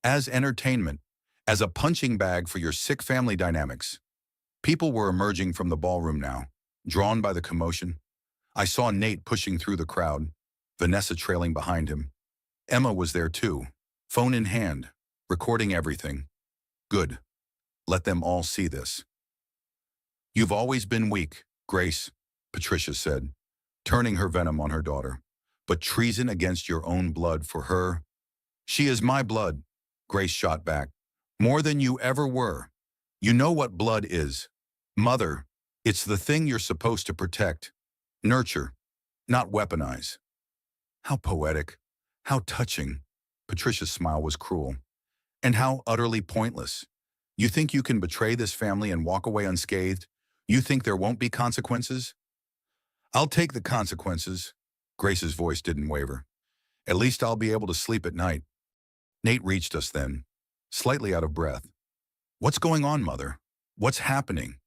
as entertainment, as a punching bag for your sick family dynamics. People were emerging from the ballroom now, drawn by the commotion. I saw Nate pushing through the crowd, Vanessa trailing behind him. Emma was there too, phone in hand, recording everything. Good. Let them all see this. You've always been weak, Grace, Patricia said, turning her venom on her daughter. But treason against your own blood for her? She is my blood, Grace shot back. More than you ever were. You know what blood is. Mother, it's the thing you're supposed to protect, nurture, not weaponize. How poetic, how touching. Patricia's smile was cruel. And how utterly pointless. You think you can betray this family and walk away unscathed? You think there won't be consequences? I'll take the consequences. Grace's voice didn't waver. At least I'll be able to sleep at night. Nate reached us then, slightly out of breath. What's going on, Mother? What's happening?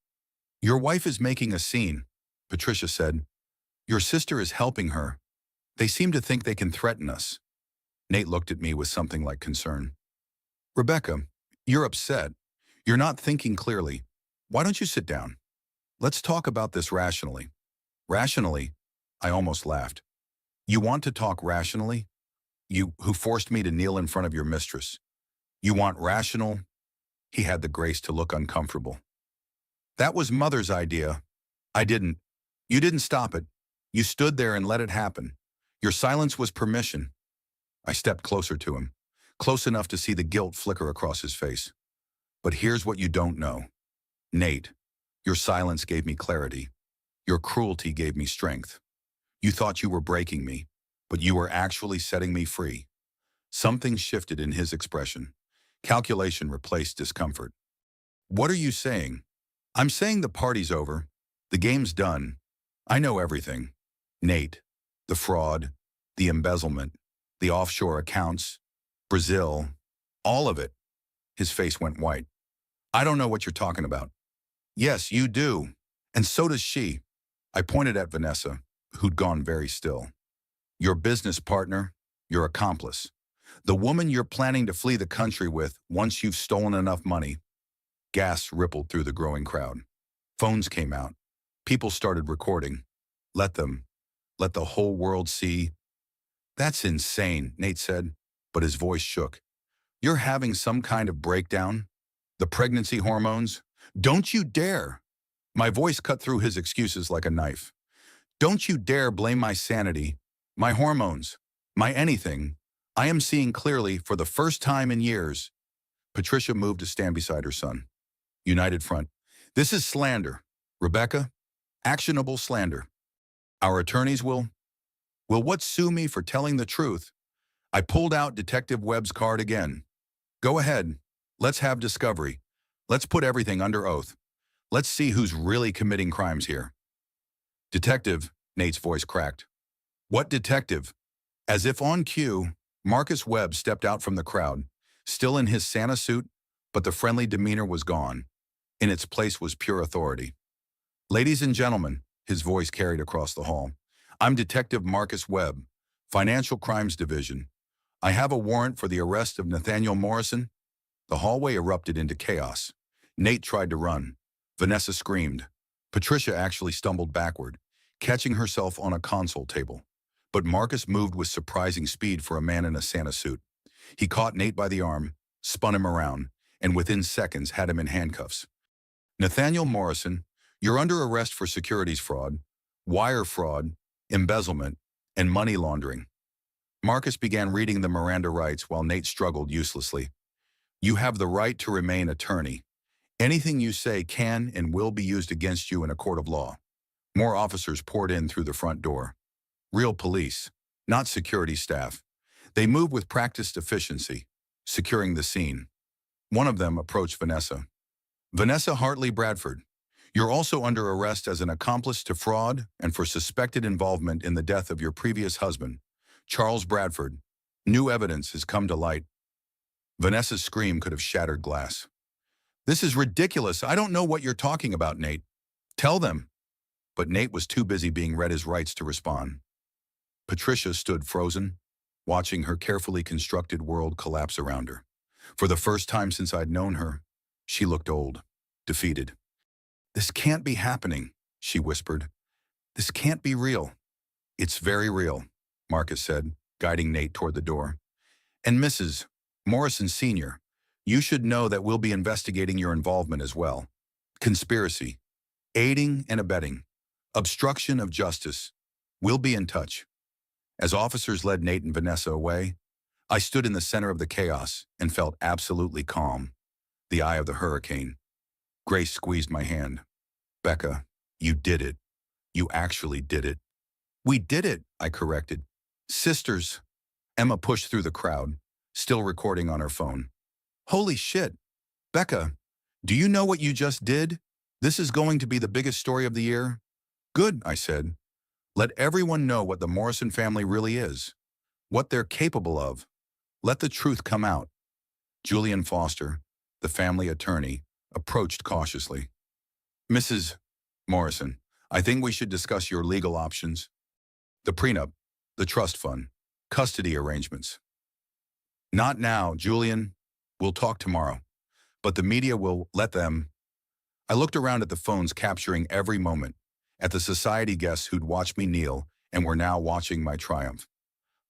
Your wife is making a scene, Patricia said. Your sister is helping her. They seem to think they can threaten us. Nate looked at me with something like concern. Rebecca, you're upset. You're not thinking clearly. Why don't you sit down? Let's talk about this rationally. Rationally? I almost laughed. You want to talk rationally? You who forced me to kneel in front of your mistress. You want rational? He had the grace to look uncomfortable. That was Mother's idea. I didn't. You didn't stop it. You stood there and let it happen. Your silence was permission. I stepped closer to him, close enough to see the guilt flicker across his face. But here's what you don't know. Nate, your silence gave me clarity. Your cruelty gave me strength. You thought you were breaking me, but you were actually setting me free. Something shifted in his expression. Calculation replaced discomfort. What are you saying? I'm saying the party's over. The game's done. I know everything. Nate, the fraud, the embezzlement, the offshore accounts, Brazil, all of it. His face went white. I don't know what you're talking about. Yes, you do. And so does she. I pointed at Vanessa, who'd gone very still. Your business partner, your accomplice. The woman you're planning to flee the country with once you've stolen enough money. Gas rippled through the growing crowd. Phones came out. People started recording. Let them. Let the whole world see. That's insane, Nate said, but his voice shook. You're having some kind of breakdown? The pregnancy hormones? Don't you dare! My voice cut through his excuses like a knife. Don't you dare blame my sanity, my hormones, my anything. I am seeing clearly for the first time in years. Patricia moved to stand beside her son. United front. This is slander. Rebecca, actionable slander. Our attorneys will what, sue me for telling the truth? I pulled out Detective Webb's card again. Go ahead. Let's have discovery. Let's put everything under oath. Let's see who's really committing crimes here. Detective, Nate's voice cracked. What detective? As if on cue, Marcus Webb stepped out from the crowd, still in his Santa suit, but the friendly demeanor was gone. In its place was pure authority. Ladies and gentlemen, his voice carried across the hall, I'm Detective Marcus Webb, Financial Crimes Division. I have a warrant for the arrest of Nathaniel Morrison. The hallway erupted into chaos. Nate tried to run. Vanessa screamed. Patricia actually stumbled backward, catching herself on a console table. But Marcus moved with surprising speed for a man in a Santa suit. He caught Nate by the arm, spun him around, and within seconds had him in handcuffs. Nathaniel Morrison, you're under arrest for securities fraud, wire fraud, embezzlement, and money laundering. Marcus began reading the Miranda rights while Nate struggled uselessly. You have the right to remain attorney. Anything you say can and will be used against you in a court of law. More officers poured in through the front door. Real police, not security staff. They moved with practiced efficiency, securing the scene. One of them approached Vanessa. Vanessa Hartley Bradford, you're also under arrest as an accomplice to fraud and for suspected involvement in the death of your previous husband, Charles Bradford. New evidence has come to light. Vanessa's scream could have shattered glass. This is ridiculous. I don't know what you're talking about, Nate. Tell them. But Nate was too busy being read his rights to respond. Patricia stood frozen, watching her carefully constructed world collapse around her. For the first time since I'd known her, she looked old, defeated. This can't be happening, she whispered. This can't be real. It's very real, Marcus said, guiding Nate toward the door. And Mrs. Morrison Sr., you should know that we'll be investigating your involvement as well. Conspiracy. Aiding and abetting. Obstruction of justice. We'll be in touch. As officers led Nate and Vanessa away, I stood in the center of the chaos and felt absolutely calm. The eye of the hurricane. Grace squeezed my hand. Becca, you did it. You actually did it. We did it, I corrected. Sisters. Emma pushed through the crowd, still recording on her phone. Holy shit. Becca, do you know what you just did? This is going to be the biggest story of the year. Good, I said. Let everyone know what the Morrison family really is, what they're capable of. Let the truth come out. Julian Foster, the family attorney, approached cautiously. Mrs. Morrison, I think we should discuss your legal options. The prenup, the trust fund, custody arrangements. Not now, Julian. We'll talk tomorrow. But the media will let them. I looked around at the phones capturing every moment, at the society guests who'd watched me kneel and were now watching my triumph.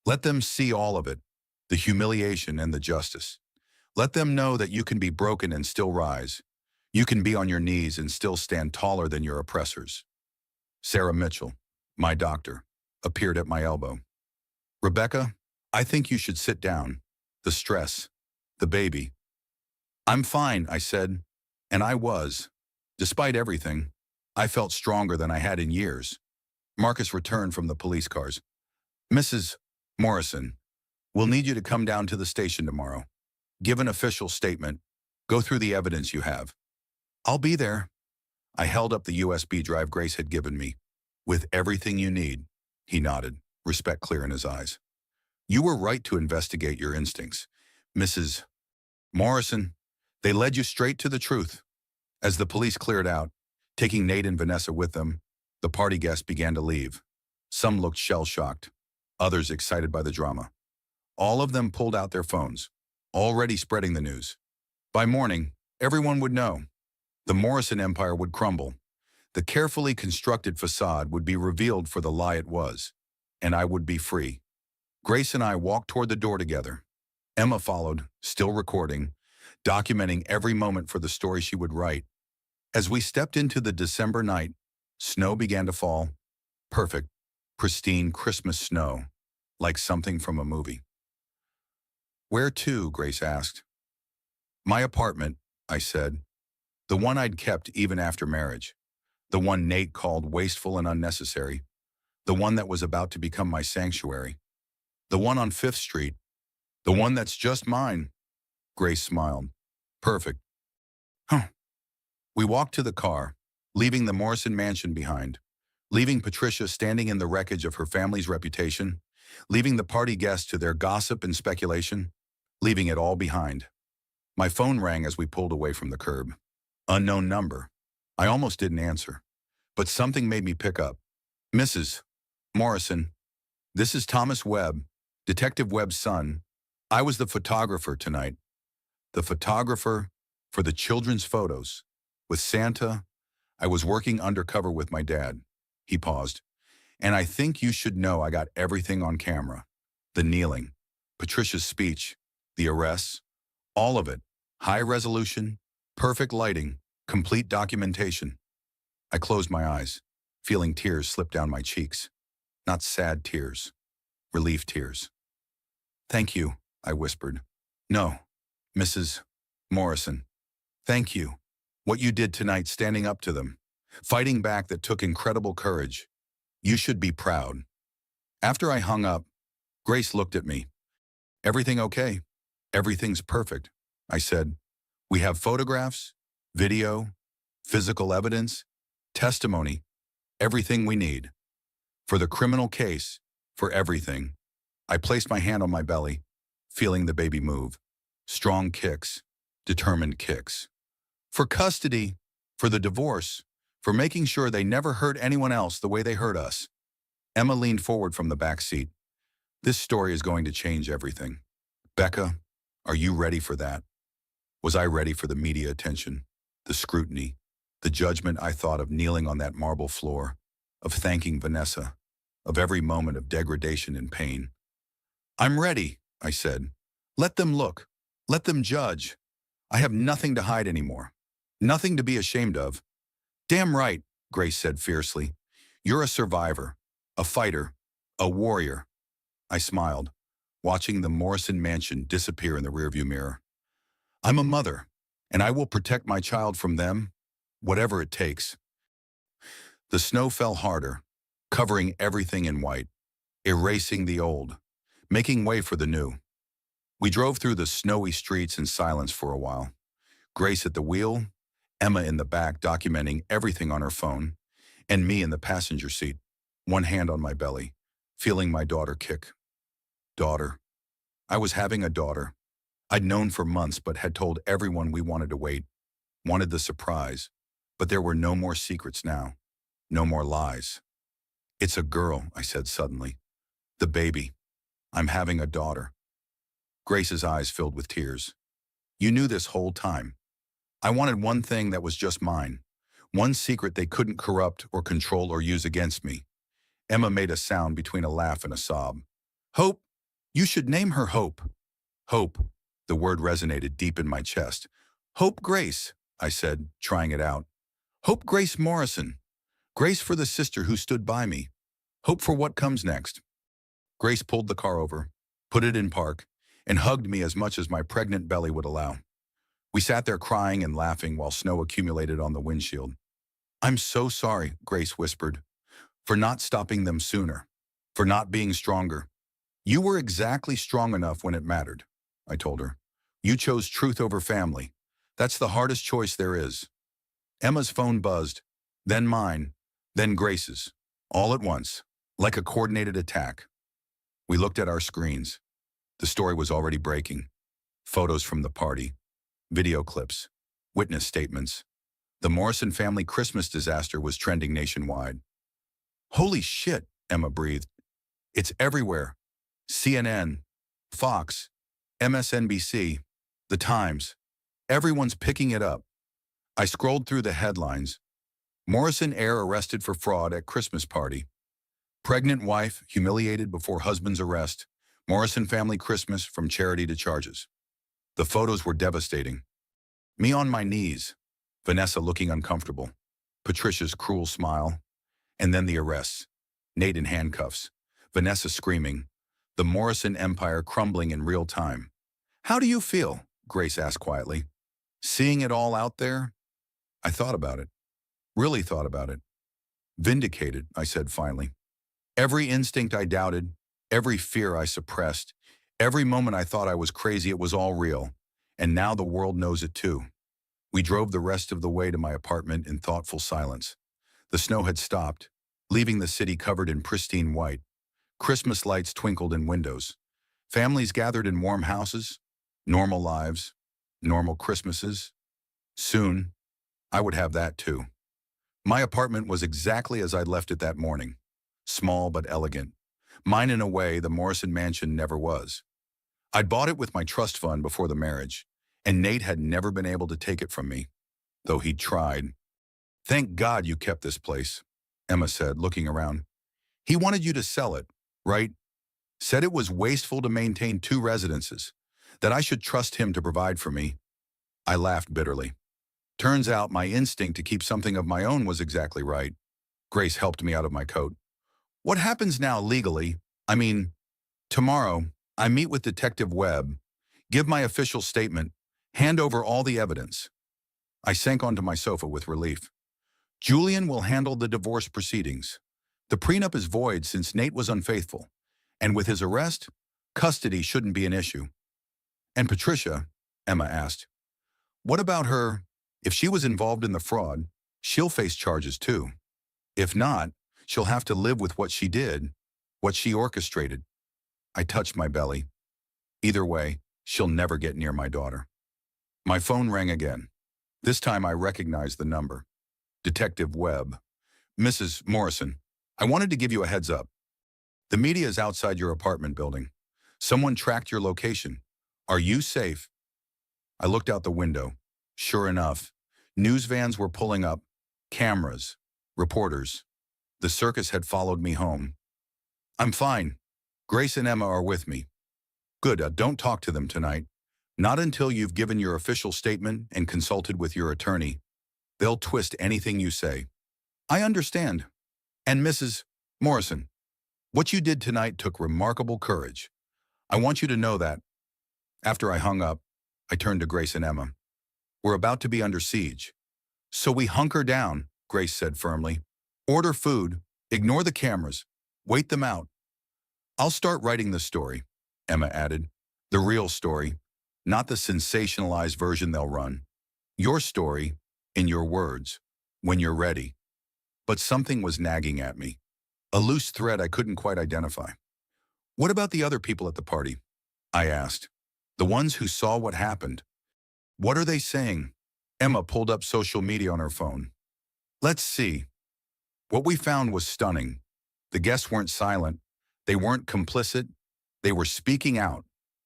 Let them see all of it, the humiliation and the justice. Let them know that you can be broken and still rise. You can be on your knees and still stand taller than your oppressors. Sarah Mitchell, my doctor, appeared at my elbow. Rebecca, I think you should sit down. The stress, the baby. I'm fine, I said, and I was. Despite everything, I felt stronger than I had in years. Marcus returned from the police cars. Mrs. Morrison, we'll need you to come down to the station tomorrow. Give an official statement. Go through the evidence you have. I'll be there. I held up the USB drive Grace had given me. With everything you need, he nodded, respect clear in his eyes. You were right to investigate your instincts. Mrs. Morrison, they led you straight to the truth. As the police cleared out, taking Nate and Vanessa with them, the party guests began to leave. Some looked shell-shocked, others excited by the drama. All of them pulled out their phones, already spreading the news. By morning, everyone would know. The Morrison empire would crumble. The carefully constructed facade would be revealed for the lie it was, and I would be free. Grace and I walked toward the door together. Emma followed, still recording, documenting every moment for the story she would write. As we stepped into the December night, snow began to fall. Perfect, pristine Christmas snow, like something from a movie. Where to? Grace asked. My apartment, I said. The one I'd kept even after marriage. The one Nate called wasteful and unnecessary. The one that was about to become my sanctuary. The one on 5th Street. The one that's just mine. Grace smiled. Perfect. Huh. We walked to the car, leaving the Morrison mansion behind, leaving Patricia standing in the wreckage of her family's reputation, leaving the party guests to their gossip and speculation, leaving it all behind. My phone rang as we pulled away from the curb. Unknown number. I almost didn't answer, but something made me pick up. Mrs. Morrison, this is Thomas Webb, Detective Webb's son. I was the photographer tonight. The photographer for the children's photos. With Santa, I was working undercover with my dad. He paused. And I think you should know I got everything on camera. The kneeling, Patricia's speech, the arrests, all of it. High resolution, perfect lighting, complete documentation. I closed my eyes, feeling tears slip down my cheeks. Not sad tears, relief tears. Thank you, I whispered. No, Mrs. Morrison. Thank you. What you did tonight standing up to them, fighting back that took incredible courage. You should be proud. After I hung up, Grace looked at me. Everything okay? Everything's perfect, I said. We have photographs, video, physical evidence, testimony, everything we need. For the criminal case, for everything. I placed my hand on my belly, feeling the baby move. Strong kicks, determined kicks. For custody, for the divorce, for making sure they never hurt anyone else the way they hurt us. Emma leaned forward from the back seat. This story is going to change everything. Becca, are you ready for that? Was I ready for the media attention, the scrutiny, the judgment I thought of kneeling on that marble floor, of thanking Vanessa, of every moment of degradation and pain? I'm ready, I said. Let them look. Let them judge. I have nothing to hide anymore. Nothing to be ashamed of. Damn right, Grace said fiercely. You're a survivor, a fighter, a warrior. I smiled, watching the Morrison mansion disappear in the rearview mirror. I'm a mother, and I will protect my child from them, whatever it takes. The snow fell harder, covering everything in white, erasing the old, making way for the new. We drove through the snowy streets in silence for a while. Grace at the wheel, Emma in the back documenting everything on her phone, and me in the passenger seat, one hand on my belly, feeling my daughter kick. Daughter. I was having a daughter. I'd known for months but had told everyone we wanted to wait, wanted the surprise, but there were no more secrets now, no more lies. It's a girl, I said suddenly. The baby. I'm having a daughter. Grace's eyes filled with tears. You knew this whole time. I wanted one thing that was just mine, one secret they couldn't corrupt or control or use against me. Emma made a sound between a laugh and a sob. Hope. You should name her Hope. Hope. The word resonated deep in my chest. Hope Grace, I said, trying it out. Hope Grace Morrison. Grace for the sister who stood by me. Hope for what comes next. Grace pulled the car over, put it in park, and hugged me as much as my pregnant belly would allow. We sat there crying and laughing while snow accumulated on the windshield. I'm so sorry, Grace whispered, for not stopping them sooner, for not being stronger. You were exactly strong enough when it mattered, I told her. You chose truth over family. That's the hardest choice there is. Emma's phone buzzed, then mine, then Grace's, all at once, like a coordinated attack. We looked at our screens. The story was already breaking. Photos from the party, video clips, witness statements. The Morrison family Christmas disaster was trending nationwide. Holy shit, Emma breathed. It's everywhere. CNN, Fox, MSNBC, The Times. Everyone's picking it up. I scrolled through the headlines. Morrison heir arrested for fraud at Christmas party. Pregnant wife humiliated before husband's arrest. Morrison family Christmas from charity to charges. The photos were devastating. Me on my knees, Vanessa looking uncomfortable, Patricia's cruel smile, and then the arrests. Nate in handcuffs, Vanessa screaming, the Morrison empire crumbling in real time. How do you feel? Grace asked quietly. Seeing it all out there? I thought about it. Really thought about it. Vindicated, I said finally. Every instinct I doubted, every fear I suppressed, every moment I thought I was crazy, it was all real. And now the world knows it too. We drove the rest of the way to my apartment in thoughtful silence. The snow had stopped, leaving the city covered in pristine white. Christmas lights twinkled in windows. Families gathered in warm houses, normal lives, normal Christmases. Soon, I would have that too. My apartment was exactly as I'd left it that morning. Small but elegant. Mine in a way the Morrison mansion never was. I'd bought it with my trust fund before the marriage, and Nate had never been able to take it from me, though he'd tried. Thank God you kept this place, Emma said, looking around. He wanted you to sell it, right? Said it was wasteful to maintain two residences, that I should trust him to provide for me. I laughed bitterly. Turns out my instinct to keep something of my own was exactly right. Grace helped me out of my coat. What happens now legally? I mean, tomorrow, I meet with Detective Webb, give my official statement, hand over all the evidence. I sank onto my sofa with relief. Julian will handle the divorce proceedings. The prenup is void since Nate was unfaithful, and with his arrest, custody shouldn't be an issue. And Patricia, Emma asked, what about her? If she was involved in the fraud, she'll face charges too. If not, she'll have to live with what she did, what she orchestrated. I touched my belly. Either way, she'll never get near my daughter. My phone rang again. This time I recognized the number. Detective Webb. Mrs. Morrison, I wanted to give you a heads up. The media is outside your apartment building. Someone tracked your location. Are you safe? I looked out the window. Sure enough, news vans were pulling up, cameras, reporters. The circus had followed me home. I'm fine. Grace and Emma are with me. Good, don't talk to them tonight. Not until you've given your official statement and consulted with your attorney. They'll twist anything you say. I understand. And Mrs. Morrison, what you did tonight took remarkable courage. I want you to know that. After I hung up, I turned to Grace and Emma. We're about to be under siege. So we hunker down, Grace said firmly. Order food, ignore the cameras, wait them out. I'll start writing the story, Emma added. The real story, not the sensationalized version they'll run. Your story, in your words, when you're ready. But something was nagging at me. A loose thread I couldn't quite identify. What about the other people at the party? I asked. The ones who saw what happened. What are they saying? Emma pulled up social media on her phone. Let's see. What we found was stunning. The guests weren't silent. They weren't complicit. They were speaking out.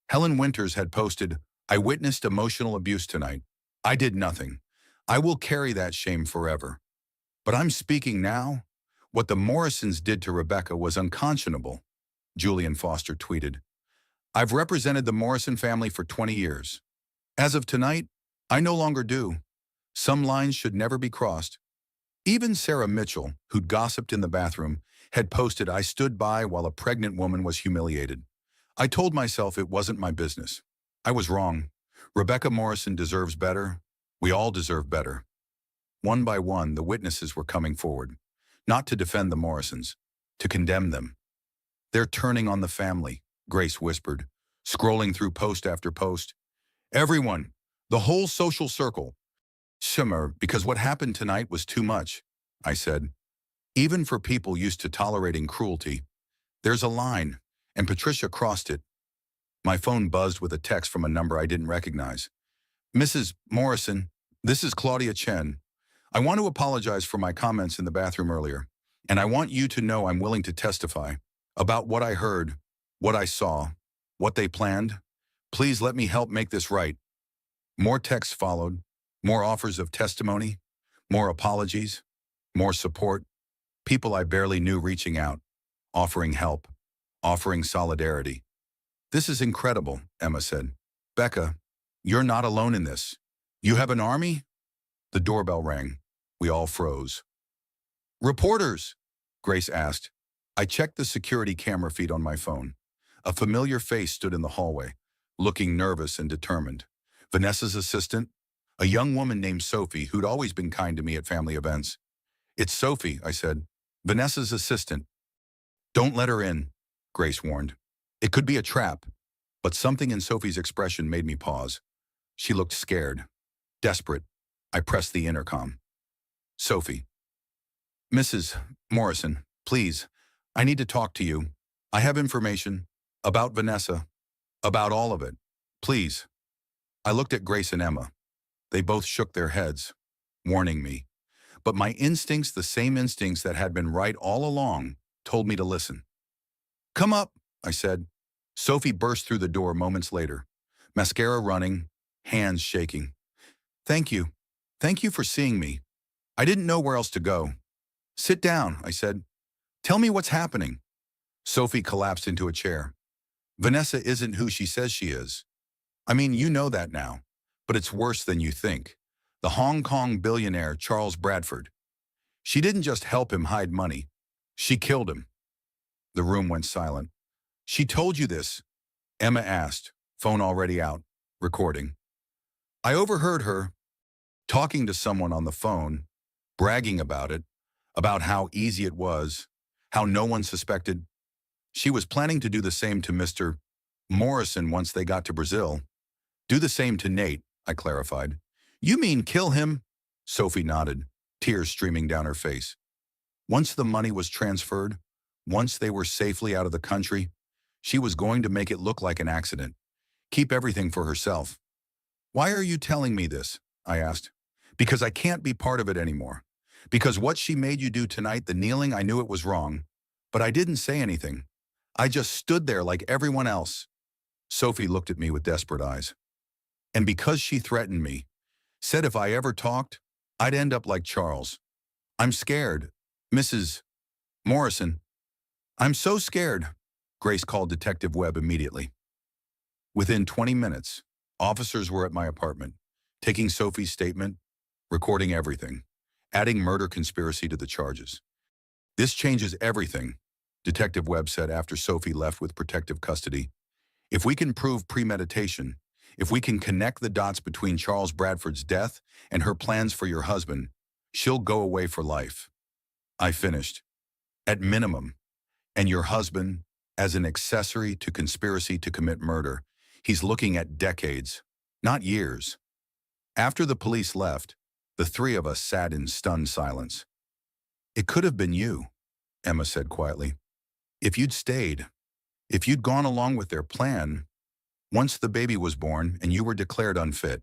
Helen Winters had posted, I witnessed emotional abuse tonight. I did nothing. I will carry that shame forever. But I'm speaking now. What the Morrisons did to Rebecca was unconscionable, Julian Foster tweeted. I've represented the Morrison family for 20 years. As of tonight, I no longer do. Some lines should never be crossed. Even Sarah Mitchell, who'd gossiped in the bathroom, had posted, I stood by while a pregnant woman was humiliated. I told myself it wasn't my business. I was wrong. Rebecca Morrison deserves better. We all deserve better. One by one, the witnesses were coming forward, not to defend the Morrisons, to condemn them. They're turning on the family, Grace whispered, scrolling through post after post. Everyone, the whole social circle. Shimmer, because what happened tonight was too much, I said. Even for people used to tolerating cruelty. There's a line, and Patricia crossed it. My phone buzzed with a text from a number I didn't recognize. Mrs. Morrison, this is Claudia Chen. I want to apologize for my comments in the bathroom earlier, and I want you to know I'm willing to testify about what I heard, what I saw, what they planned. Please let me help make this right. More texts followed, more offers of testimony, more apologies, more support, people I barely knew reaching out, offering help, offering solidarity. This is incredible, Emma said. Becca, you're not alone in this. You have an army? The doorbell rang. We all froze. Reporters, Grace asked. I checked the security camera feed on my phone. A familiar face stood in the hallway, looking nervous and determined. Vanessa's assistant, a young woman named Sophie who'd always been kind to me at family events. It's Sophie, I said. Vanessa's assistant. Don't let her in, Grace warned. It could be a trap, but something in Sophie's expression made me pause. She looked scared, desperate. I pressed the intercom. Sophie. Mrs. Morrison, please, I need to talk to you. I have information about Vanessa, about all of it. Please. I looked at Grace and Emma. They both shook their heads, warning me. But my instincts, the same instincts that had been right all along, told me to listen. Come up, I said. Sophie burst through the door moments later, mascara running, hands shaking. Thank you. Thank you for seeing me. I didn't know where else to go. Sit down, I said. Tell me what's happening. Sophie collapsed into a chair. Vanessa isn't who she says she is. I mean, you know that now, but it's worse than you think. The Hong Kong billionaire Charles Bradford. She didn't just help him hide money. She killed him. The room went silent. She told you this? Emma asked, phone already out, recording. I overheard her talking to someone on the phone, bragging about it, about how easy it was, how no one suspected. She was planning to do the same to Mr. Morrison once they got to Brazil. Do the same to Nate, I clarified. You mean kill him? Sophie nodded, tears streaming down her face. Once the money was transferred, once they were safely out of the country, she was going to make it look like an accident, keep everything for herself. Why are you telling me this? I asked. Because I can't be part of it anymore. Because what she made you do tonight, the kneeling, I knew it was wrong, but I didn't say anything. I just stood there like everyone else. Sophie looked at me with desperate eyes. And because she threatened me, said if I ever talked, I'd end up like Charles. I'm scared, Mrs. Morrison. I'm so scared, Grace called Detective Webb immediately. Within 20 minutes, officers were at my apartment, taking Sophie's statement, recording everything. adding murder conspiracy to the charges. This changes everything, Detective Webb said after Sophie left with protective custody. If we can prove premeditation, if we can connect the dots between Charles Bradford's death and her plans for your husband, she'll go away for life. I finished. At minimum. And your husband, as an accessory to conspiracy to commit murder, he's looking at decades, not years. After the police left, the three of us sat in stunned silence. It could have been you, Emma said quietly. If you'd stayed, if you'd gone along with their plan, once the baby was born and you were declared unfit,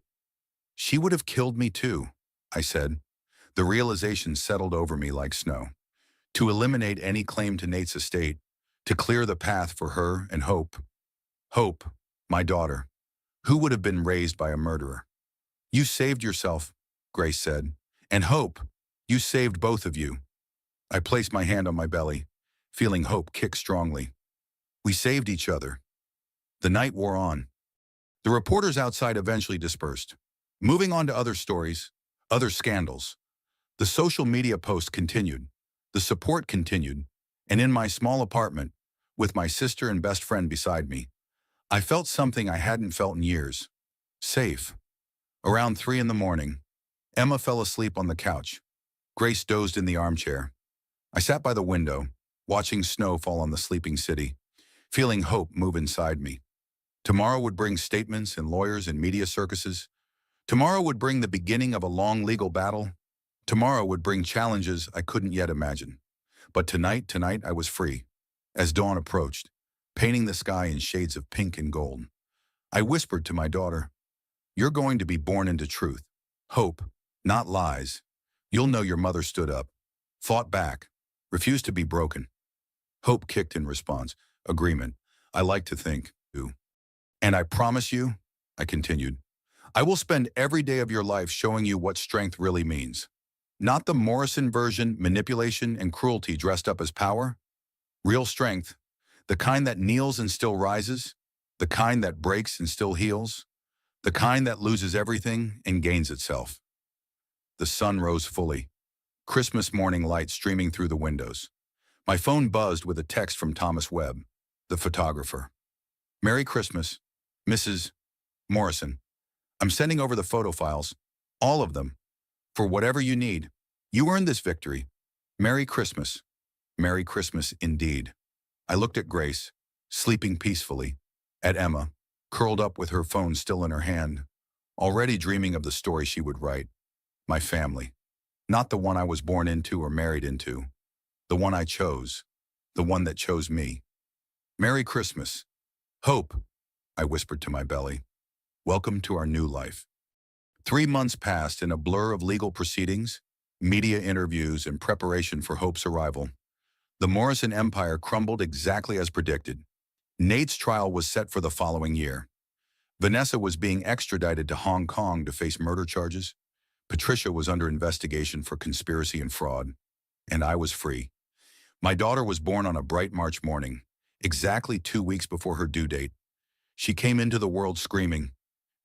she would have killed me too, I said. The realization settled over me like snow. To eliminate any claim to Nate's estate, to clear the path for her and Hope. Hope, my daughter, who would have been raised by a murderer. You saved yourself, Grace said, and Hope, you saved both of you. I placed my hand on my belly, feeling Hope kick strongly. We saved each other. The night wore on. The reporters outside eventually dispersed, moving on to other stories, other scandals. The social media posts continued. The support continued, and in my small apartment, with my sister and best friend beside me, I felt something I hadn't felt in years. Safe. Around 3 a.m, Emma fell asleep on the couch. Grace dozed in the armchair. I sat by the window, watching snow fall on the sleeping city, feeling hope move inside me. Tomorrow would bring statements and lawyers and media circuses. Tomorrow would bring the beginning of a long legal battle. Tomorrow would bring challenges I couldn't yet imagine. But tonight I was free. As dawn approached, painting the sky in shades of pink and gold, I whispered to my daughter, "You're going to be born into truth. Hope, not lies. You'll know your mother stood up, fought back, refused to be broken." Hope kicked in response. Agreement. I like to think, too. And I promise you, I continued, I will spend every day of your life showing you what strength really means. Not the Morrison version, manipulation and cruelty dressed up as power. Real strength, the kind that kneels and still rises, the kind that breaks and still heals, the kind that loses everything and gains itself. The sun rose fully, Christmas morning light streaming through the windows. My phone buzzed with a text from Thomas Webb, the photographer. "Merry Christmas, Mrs. Morrison. I'm sending over the photo files, all of them, for whatever you need. You earned this victory. Merry Christmas." Merry Christmas indeed. I looked at Grace, sleeping peacefully, at Emma, curled up with her phone still in her hand, already dreaming of the story she would write. My family. Not the one I was born into or married into. The one I chose. The one that chose me. Merry Christmas. Hope, I whispered to my belly. Welcome to our new life. 3 months passed in a blur of legal proceedings, media interviews, and preparation for Hope's arrival. The Morrison empire crumbled exactly as predicted. Nate's trial was set for the following year. Vanessa was being extradited to Hong Kong to face murder charges. Patricia was under investigation for conspiracy and fraud. And I was free. My daughter was born on a bright March morning, exactly 2 weeks before her due date. She came into the world screaming,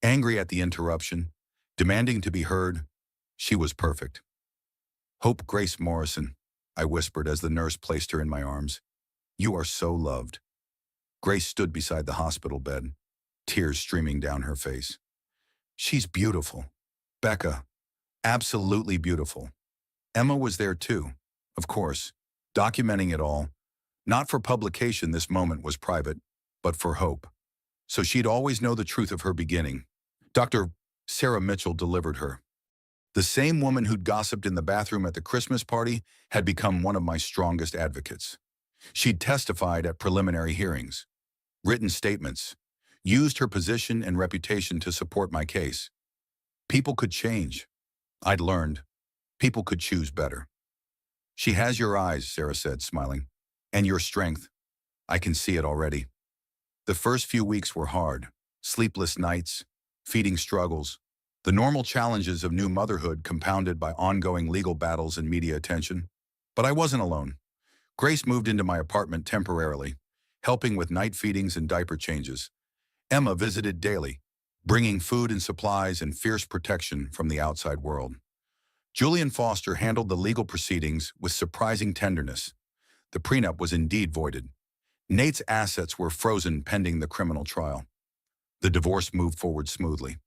angry at the interruption, demanding to be heard. She was perfect. "Hope Grace Morrison," I whispered as the nurse placed her in my arms. "You are so loved." Grace stood beside the hospital bed, tears streaming down her face. "She's beautiful. Becca, absolutely beautiful." Emma was there too, of course, documenting it all. Not for publication, this moment was private, but for Hope. So she'd always know the truth of her beginning. Dr. Sarah Mitchell delivered her. The same woman who'd gossiped in the bathroom at the Christmas party had become one of my strongest advocates. She'd testified at preliminary hearings, written statements, used her position and reputation to support my case. People could change. I'd learned. People could choose better. "She has your eyes," Sarah said, smiling, "and your strength. I can see it already." The first few weeks were hard. Sleepless nights, feeding struggles, the normal challenges of new motherhood compounded by ongoing legal battles and media attention. But I wasn't alone. Grace moved into my apartment temporarily, helping with night feedings and diaper changes. Emma visited daily, bringing food and supplies and fierce protection from the outside world. Julian Foster handled the legal proceedings with surprising tenderness. The prenup was indeed voided. Nate's assets were frozen pending the criminal trial. The divorce moved forward smoothly.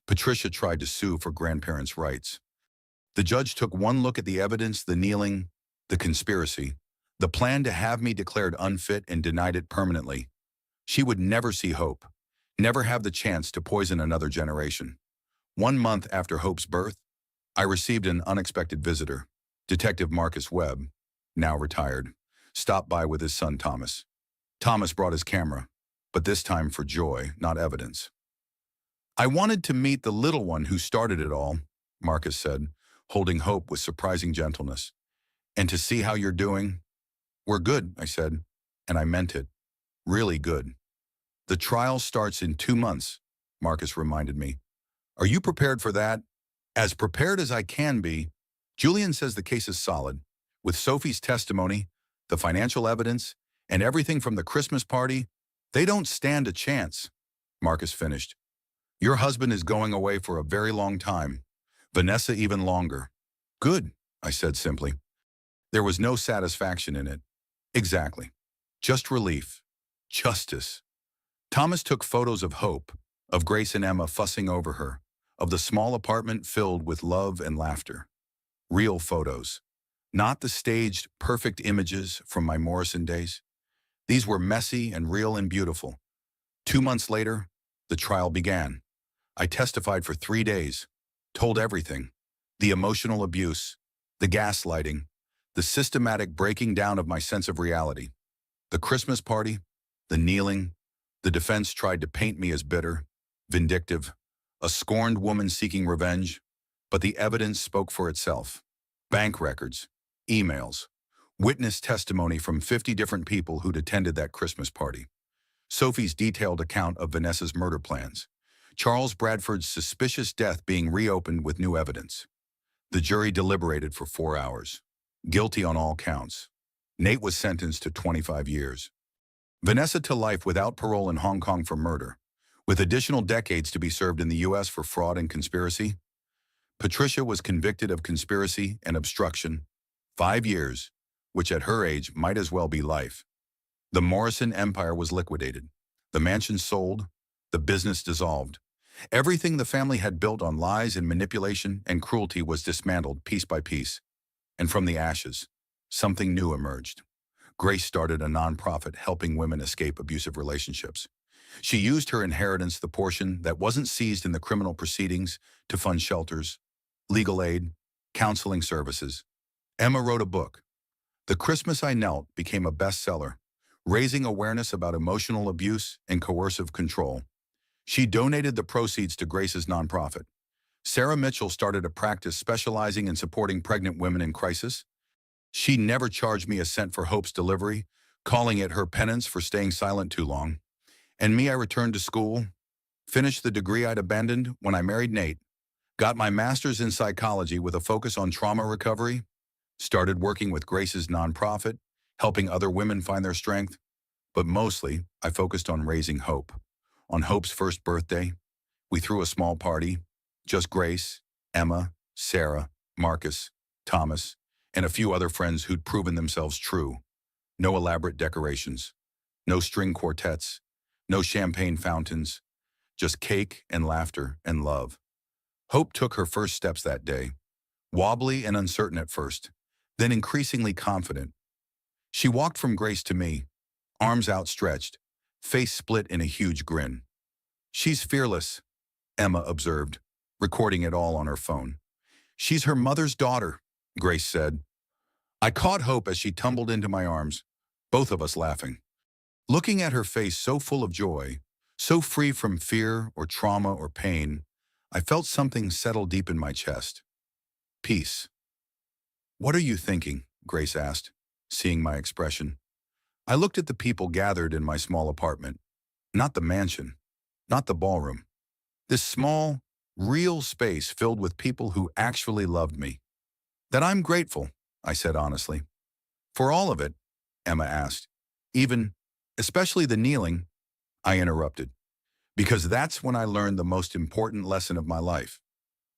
Patricia tried to sue for grandparents' rights. The judge took one look at the evidence, the kneeling, the conspiracy, the plan to have me declared unfit, and denied it permanently. She would never see Hope, never have the chance to poison another generation. 1 month after Hope's birth, I received an unexpected visitor. Detective Marcus Webb, now retired, stopped by with his son Thomas. Thomas brought his camera, but this time for joy, not evidence. "I wanted to meet the little one who started it all," Marcus said, holding Hope with surprising gentleness. "And to see how you're doing." "We're good," I said, and I meant it. Really good. "The trial starts in 2 months, Marcus reminded me. "Are you prepared for that?" "As prepared as I can be." Julian says the case is solid. With Sophie's testimony, the financial evidence, and everything from the Christmas party, they don't stand a chance, Marcus finished. "Your husband is going away for a very long time. Vanessa even longer." "Good," I said simply. There was no satisfaction in it. Exactly. Just relief. Justice. Thomas took photos of Hope, of Grace and Emma fussing over her, of the small apartment filled with love and laughter. Real photos. Not the staged, perfect images from my Morrison days. These were messy and real and beautiful. 2 months later, the trial began. I testified for 3 days, told everything. The emotional abuse, the gaslighting, the systematic breaking down of my sense of reality. The Christmas party, the kneeling, the defense tried to paint me as bitter, vindictive, a scorned woman seeking revenge, but the evidence spoke for itself. Bank records, emails, witness testimony from 50 different people who'd attended that Christmas party. Sophie's detailed account of Vanessa's murder plans. Charles Bradford's suspicious death being reopened with new evidence. The jury deliberated for 4 hours. Guilty on all counts. Nate was sentenced to 25 years. Vanessa to life without parole in Hong Kong for murder, with additional decades to be served in the U.S. for fraud and conspiracy. Patricia was convicted of conspiracy and obstruction, 5 years, which at her age might as well be life. The Morrison empire was liquidated. The mansion sold, the business dissolved. Everything the family had built on lies and manipulation and cruelty was dismantled piece by piece. And from the ashes, something new emerged. Grace started a nonprofit helping women escape abusive relationships. She used her inheritance, the portion that wasn't seized in the criminal proceedings, to fund shelters, legal aid, counseling services. Emma wrote a book. The Christmas I Knelt became a bestseller, raising awareness about emotional abuse and coercive control. She donated the proceeds to Grace's nonprofit. Sarah Mitchell started a practice specializing in supporting pregnant women in crisis. She never charged me a cent for Hope's delivery, calling it her penance for staying silent too long. And me, I returned to school, finished the degree I'd abandoned when I married Nate, got my master's in psychology with a focus on trauma recovery, started working with Grace's nonprofit, helping other women find their strength, but mostly I focused on raising Hope. On Hope's first birthday, we threw a small party, just Grace, Emma, Sarah, Marcus, Thomas, and a few other friends who'd proven themselves true. No elaborate decorations, no string quartets, no champagne fountains, just cake and laughter and love. Hope took her first steps that day, wobbly and uncertain at first, then increasingly confident. She walked from Grace to me, arms outstretched, face split in a huge grin. "She's fearless," Emma observed, recording it all on her phone. "She's her mother's daughter," Grace said. I caught Hope as she tumbled into my arms, both of us laughing. Looking at her face so full of joy, so free from fear or trauma or pain, I felt something settle deep in my chest. Peace. "What are you thinking?" Grace asked, seeing my expression. I looked at the people gathered in my small apartment. Not the mansion, not the ballroom. This small, real space filled with people who actually loved me. "That I'm grateful," I said honestly. "For all of it?" Emma asked. Especially the kneeling," I interrupted. "Because that's when I learned the most important lesson of my life."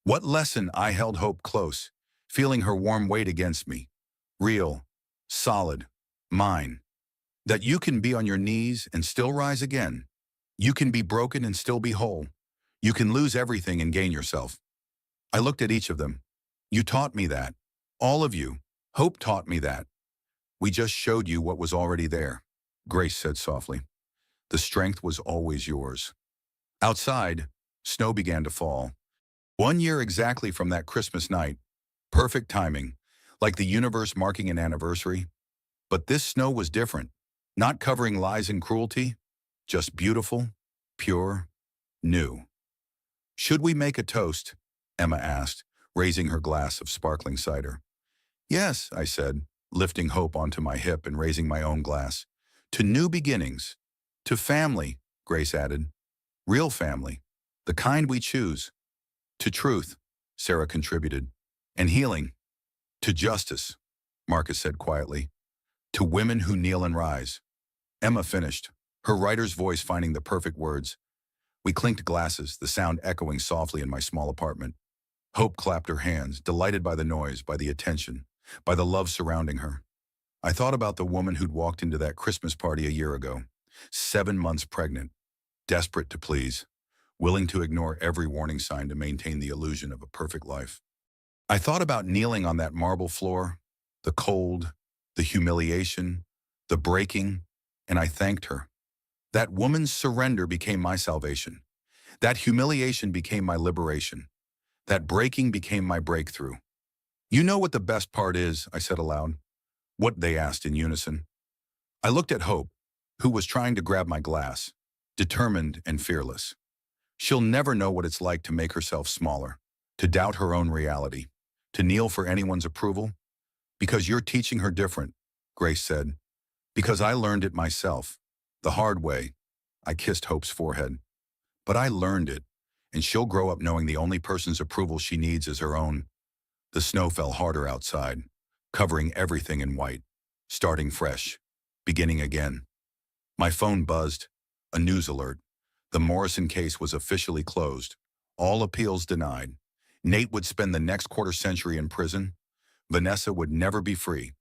What lesson? I held Hope close, feeling her warm weight against me. Real, solid, mine. That you can be on your knees and still rise again. You can be broken and still be whole. You can lose everything and gain yourself. I looked at each of them. You taught me that. All of you. Hope taught me that. We just showed you what was already there, Grace said softly. The strength was always yours. Outside, snow began to fall. 1 year exactly from that Christmas night. Perfect timing, like the universe marking an anniversary. But this snow was different, not covering lies and cruelty, just beautiful, pure, new. Should we make a toast? Emma asked, raising her glass of sparkling cider. Yes, I said, lifting Hope onto my hip and raising my own glass. To new beginnings. To family, Grace added. Real family. The kind we choose. To truth, Sarah contributed. And healing. To justice, Marcus said quietly. To women who kneel and rise. Emma finished, her writer's voice finding the perfect words. We clinked glasses, the sound echoing softly in my small apartment. Hope clapped her hands, delighted by the noise, by the attention, by the love surrounding her. I thought about the woman who'd walked into that Christmas party a year ago, 7 months pregnant, desperate to please, willing to ignore every warning sign to maintain the illusion of a perfect life. I thought about kneeling on that marble floor, the cold, the humiliation, the breaking, and I thanked her. That woman's surrender became my salvation. That humiliation became my liberation. That breaking became my breakthrough. You know what the best part is, I said aloud. What, they asked in unison. I looked at Hope, who was trying to grab my glass, determined and fearless. She'll never know what it's like to make herself smaller, to doubt her own reality, to kneel for anyone's approval. Because you're teaching her different, Grace said. Because I learned it myself, the hard way. I kissed Hope's forehead. But I learned it, and she'll grow up knowing the only person's approval she needs is her own. The snow fell harder outside, covering everything in white, starting fresh, beginning again. My phone buzzed, a news alert. The Morrison case was officially closed. All appeals denied. Nate would spend the next quarter century in prison. Vanessa would never be free.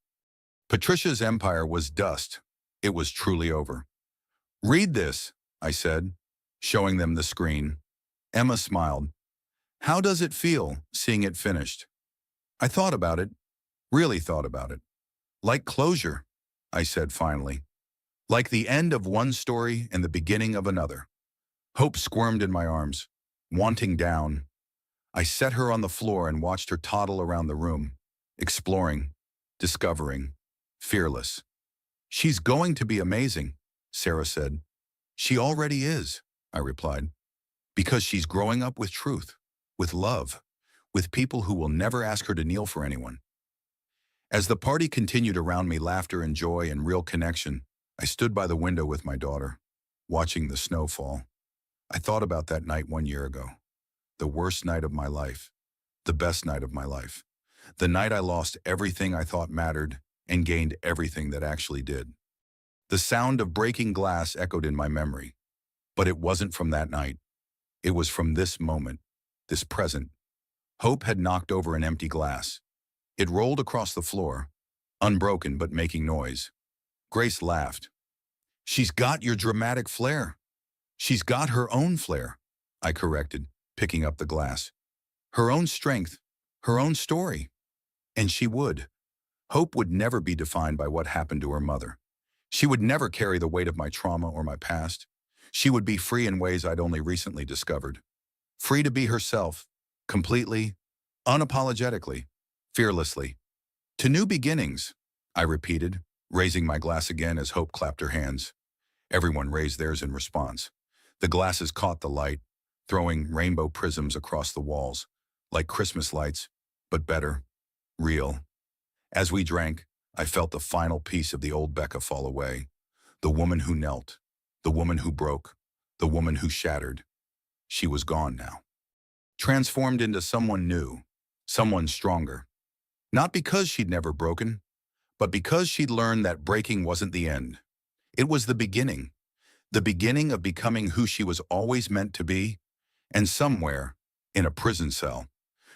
Patricia's empire was dust. It was truly over. Read this, I said, showing them the screen. Emma smiled. How does it feel, seeing it finished? I thought about it, really thought about it. Like closure, I said finally. Like the end of one story and the beginning of another. Hope squirmed in my arms, wanting down. I set her on the floor and watched her toddle around the room, exploring, discovering, fearless. She's going to be amazing, Sarah said. She already is, I replied. Because she's growing up with truth, with love, with people who will never ask her to kneel for anyone. As the party continued around me, laughter and joy and real connection, I stood by the window with my daughter, watching the snow fall. I thought about that night 1 year ago. The worst night of my life. The best night of my life. The night I lost everything I thought mattered and gained everything that actually did. The sound of breaking glass echoed in my memory. But it wasn't from that night. It was from this moment, this present. Hope had knocked over an empty glass. It rolled across the floor, unbroken but making noise. Grace laughed. She's got your dramatic flair. She's got her own flair, I corrected, picking up the glass. Her own strength, her own story. And she would. Hope would never be defined by what happened to her mother. She would never carry the weight of my trauma or my past. She would be free in ways I'd only recently discovered. Free to be herself, completely, unapologetically, fearlessly. To new beginnings, I repeated, raising my glass again as Hope clapped her hands. Everyone raised theirs in response. The glasses caught the light, throwing rainbow prisms across the walls, like Christmas lights, but better, real. As we drank, I felt the final piece of the old Becca fall away. The woman who knelt, the woman who broke, the woman who shattered. She was gone now. Transformed into someone new, someone stronger. Not because she'd never broken, but because she'd learned that breaking wasn't the end. It was the beginning of becoming who she was always meant to be, and somewhere, in a prison cell,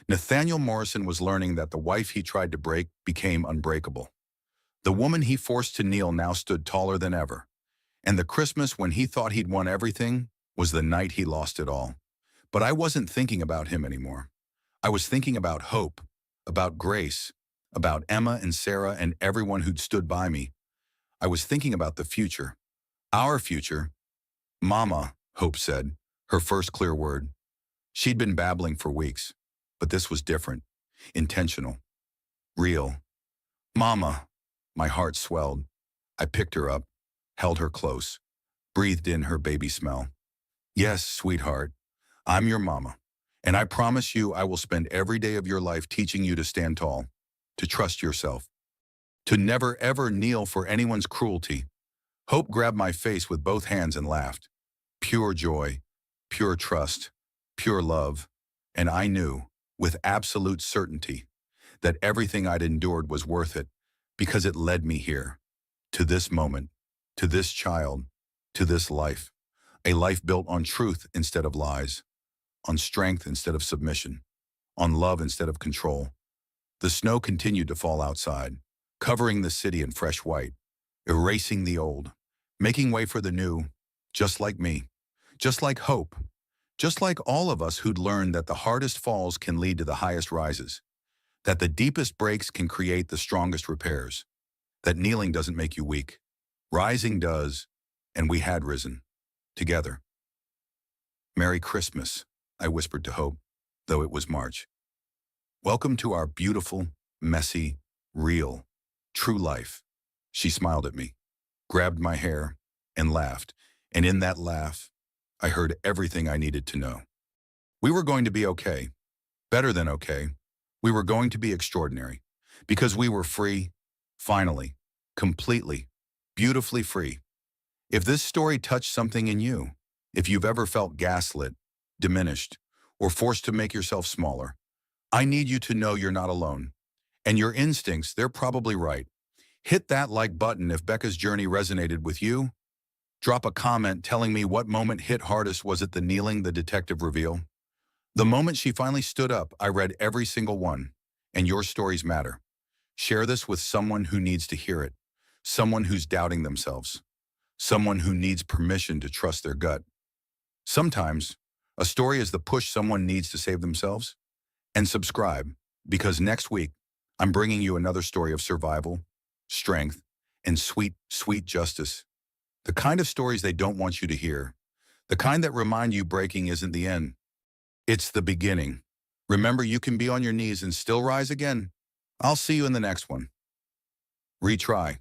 Nathaniel Morrison was learning that the wife he tried to break became unbreakable. The woman he forced to kneel now stood taller than ever. And the Christmas when he thought he'd won everything was the night he lost it all. But I wasn't thinking about him anymore. I was thinking about hope, about grace, about Emma and Sarah and everyone who'd stood by me. I was thinking about the future. Our future. Mama, Hope said, her first clear word. She'd been babbling for weeks, but this was different, intentional, real. Mama, my heart swelled. I picked her up, held her close, breathed in her baby smell. Yes, sweetheart, I'm your mama, and I promise you I will spend every day of your life teaching you to stand tall, to trust yourself, to never ever kneel for anyone's cruelty. Hope grabbed my face with both hands and laughed. Pure joy, pure trust, pure love, and I knew, with absolute certainty, that everything I'd endured was worth it because it led me here, to this moment, to this child, to this life, a life built on truth instead of lies, on strength instead of submission, on love instead of control. The snow continued to fall outside, covering the city in fresh white, erasing the old, making way for the new, just like me, just like Hope, just like all of us who'd learned that the hardest falls can lead to the highest rises, that the deepest breaks can create the strongest repairs, that kneeling doesn't make you weak, rising does, and we had risen, together. Merry Christmas, I whispered to Hope, though it was March. Welcome to our beautiful, messy, real, true life. She smiled at me, grabbed my hair, and laughed, and in that laugh, I heard everything I needed to know. We were going to be okay, better than okay. We were going to be extraordinary, because we were free, finally, completely, beautifully free. If this story touched something in you, if you've ever felt gaslit, diminished, or forced to make yourself smaller, I need you to know you're not alone. And your instincts, they're probably right. Hit that like button if Becca's journey resonated with you. Drop a comment telling me what moment hit hardest. Was it the kneeling, the detective reveal? The moment she finally stood up, I read every single one. And your stories matter. Share this with someone who needs to hear it. Someone who's doubting themselves. Someone who needs permission to trust their gut. Sometimes, a story is the push someone needs to save themselves. And subscribe, because next week, I'm bringing you another story of survival, strength, and sweet, sweet justice. The kind of stories they don't want you to hear. The kind that remind you breaking isn't the end. It's the beginning. Remember, you can be on your knees and still rise again. I'll see you in the next one. Retry.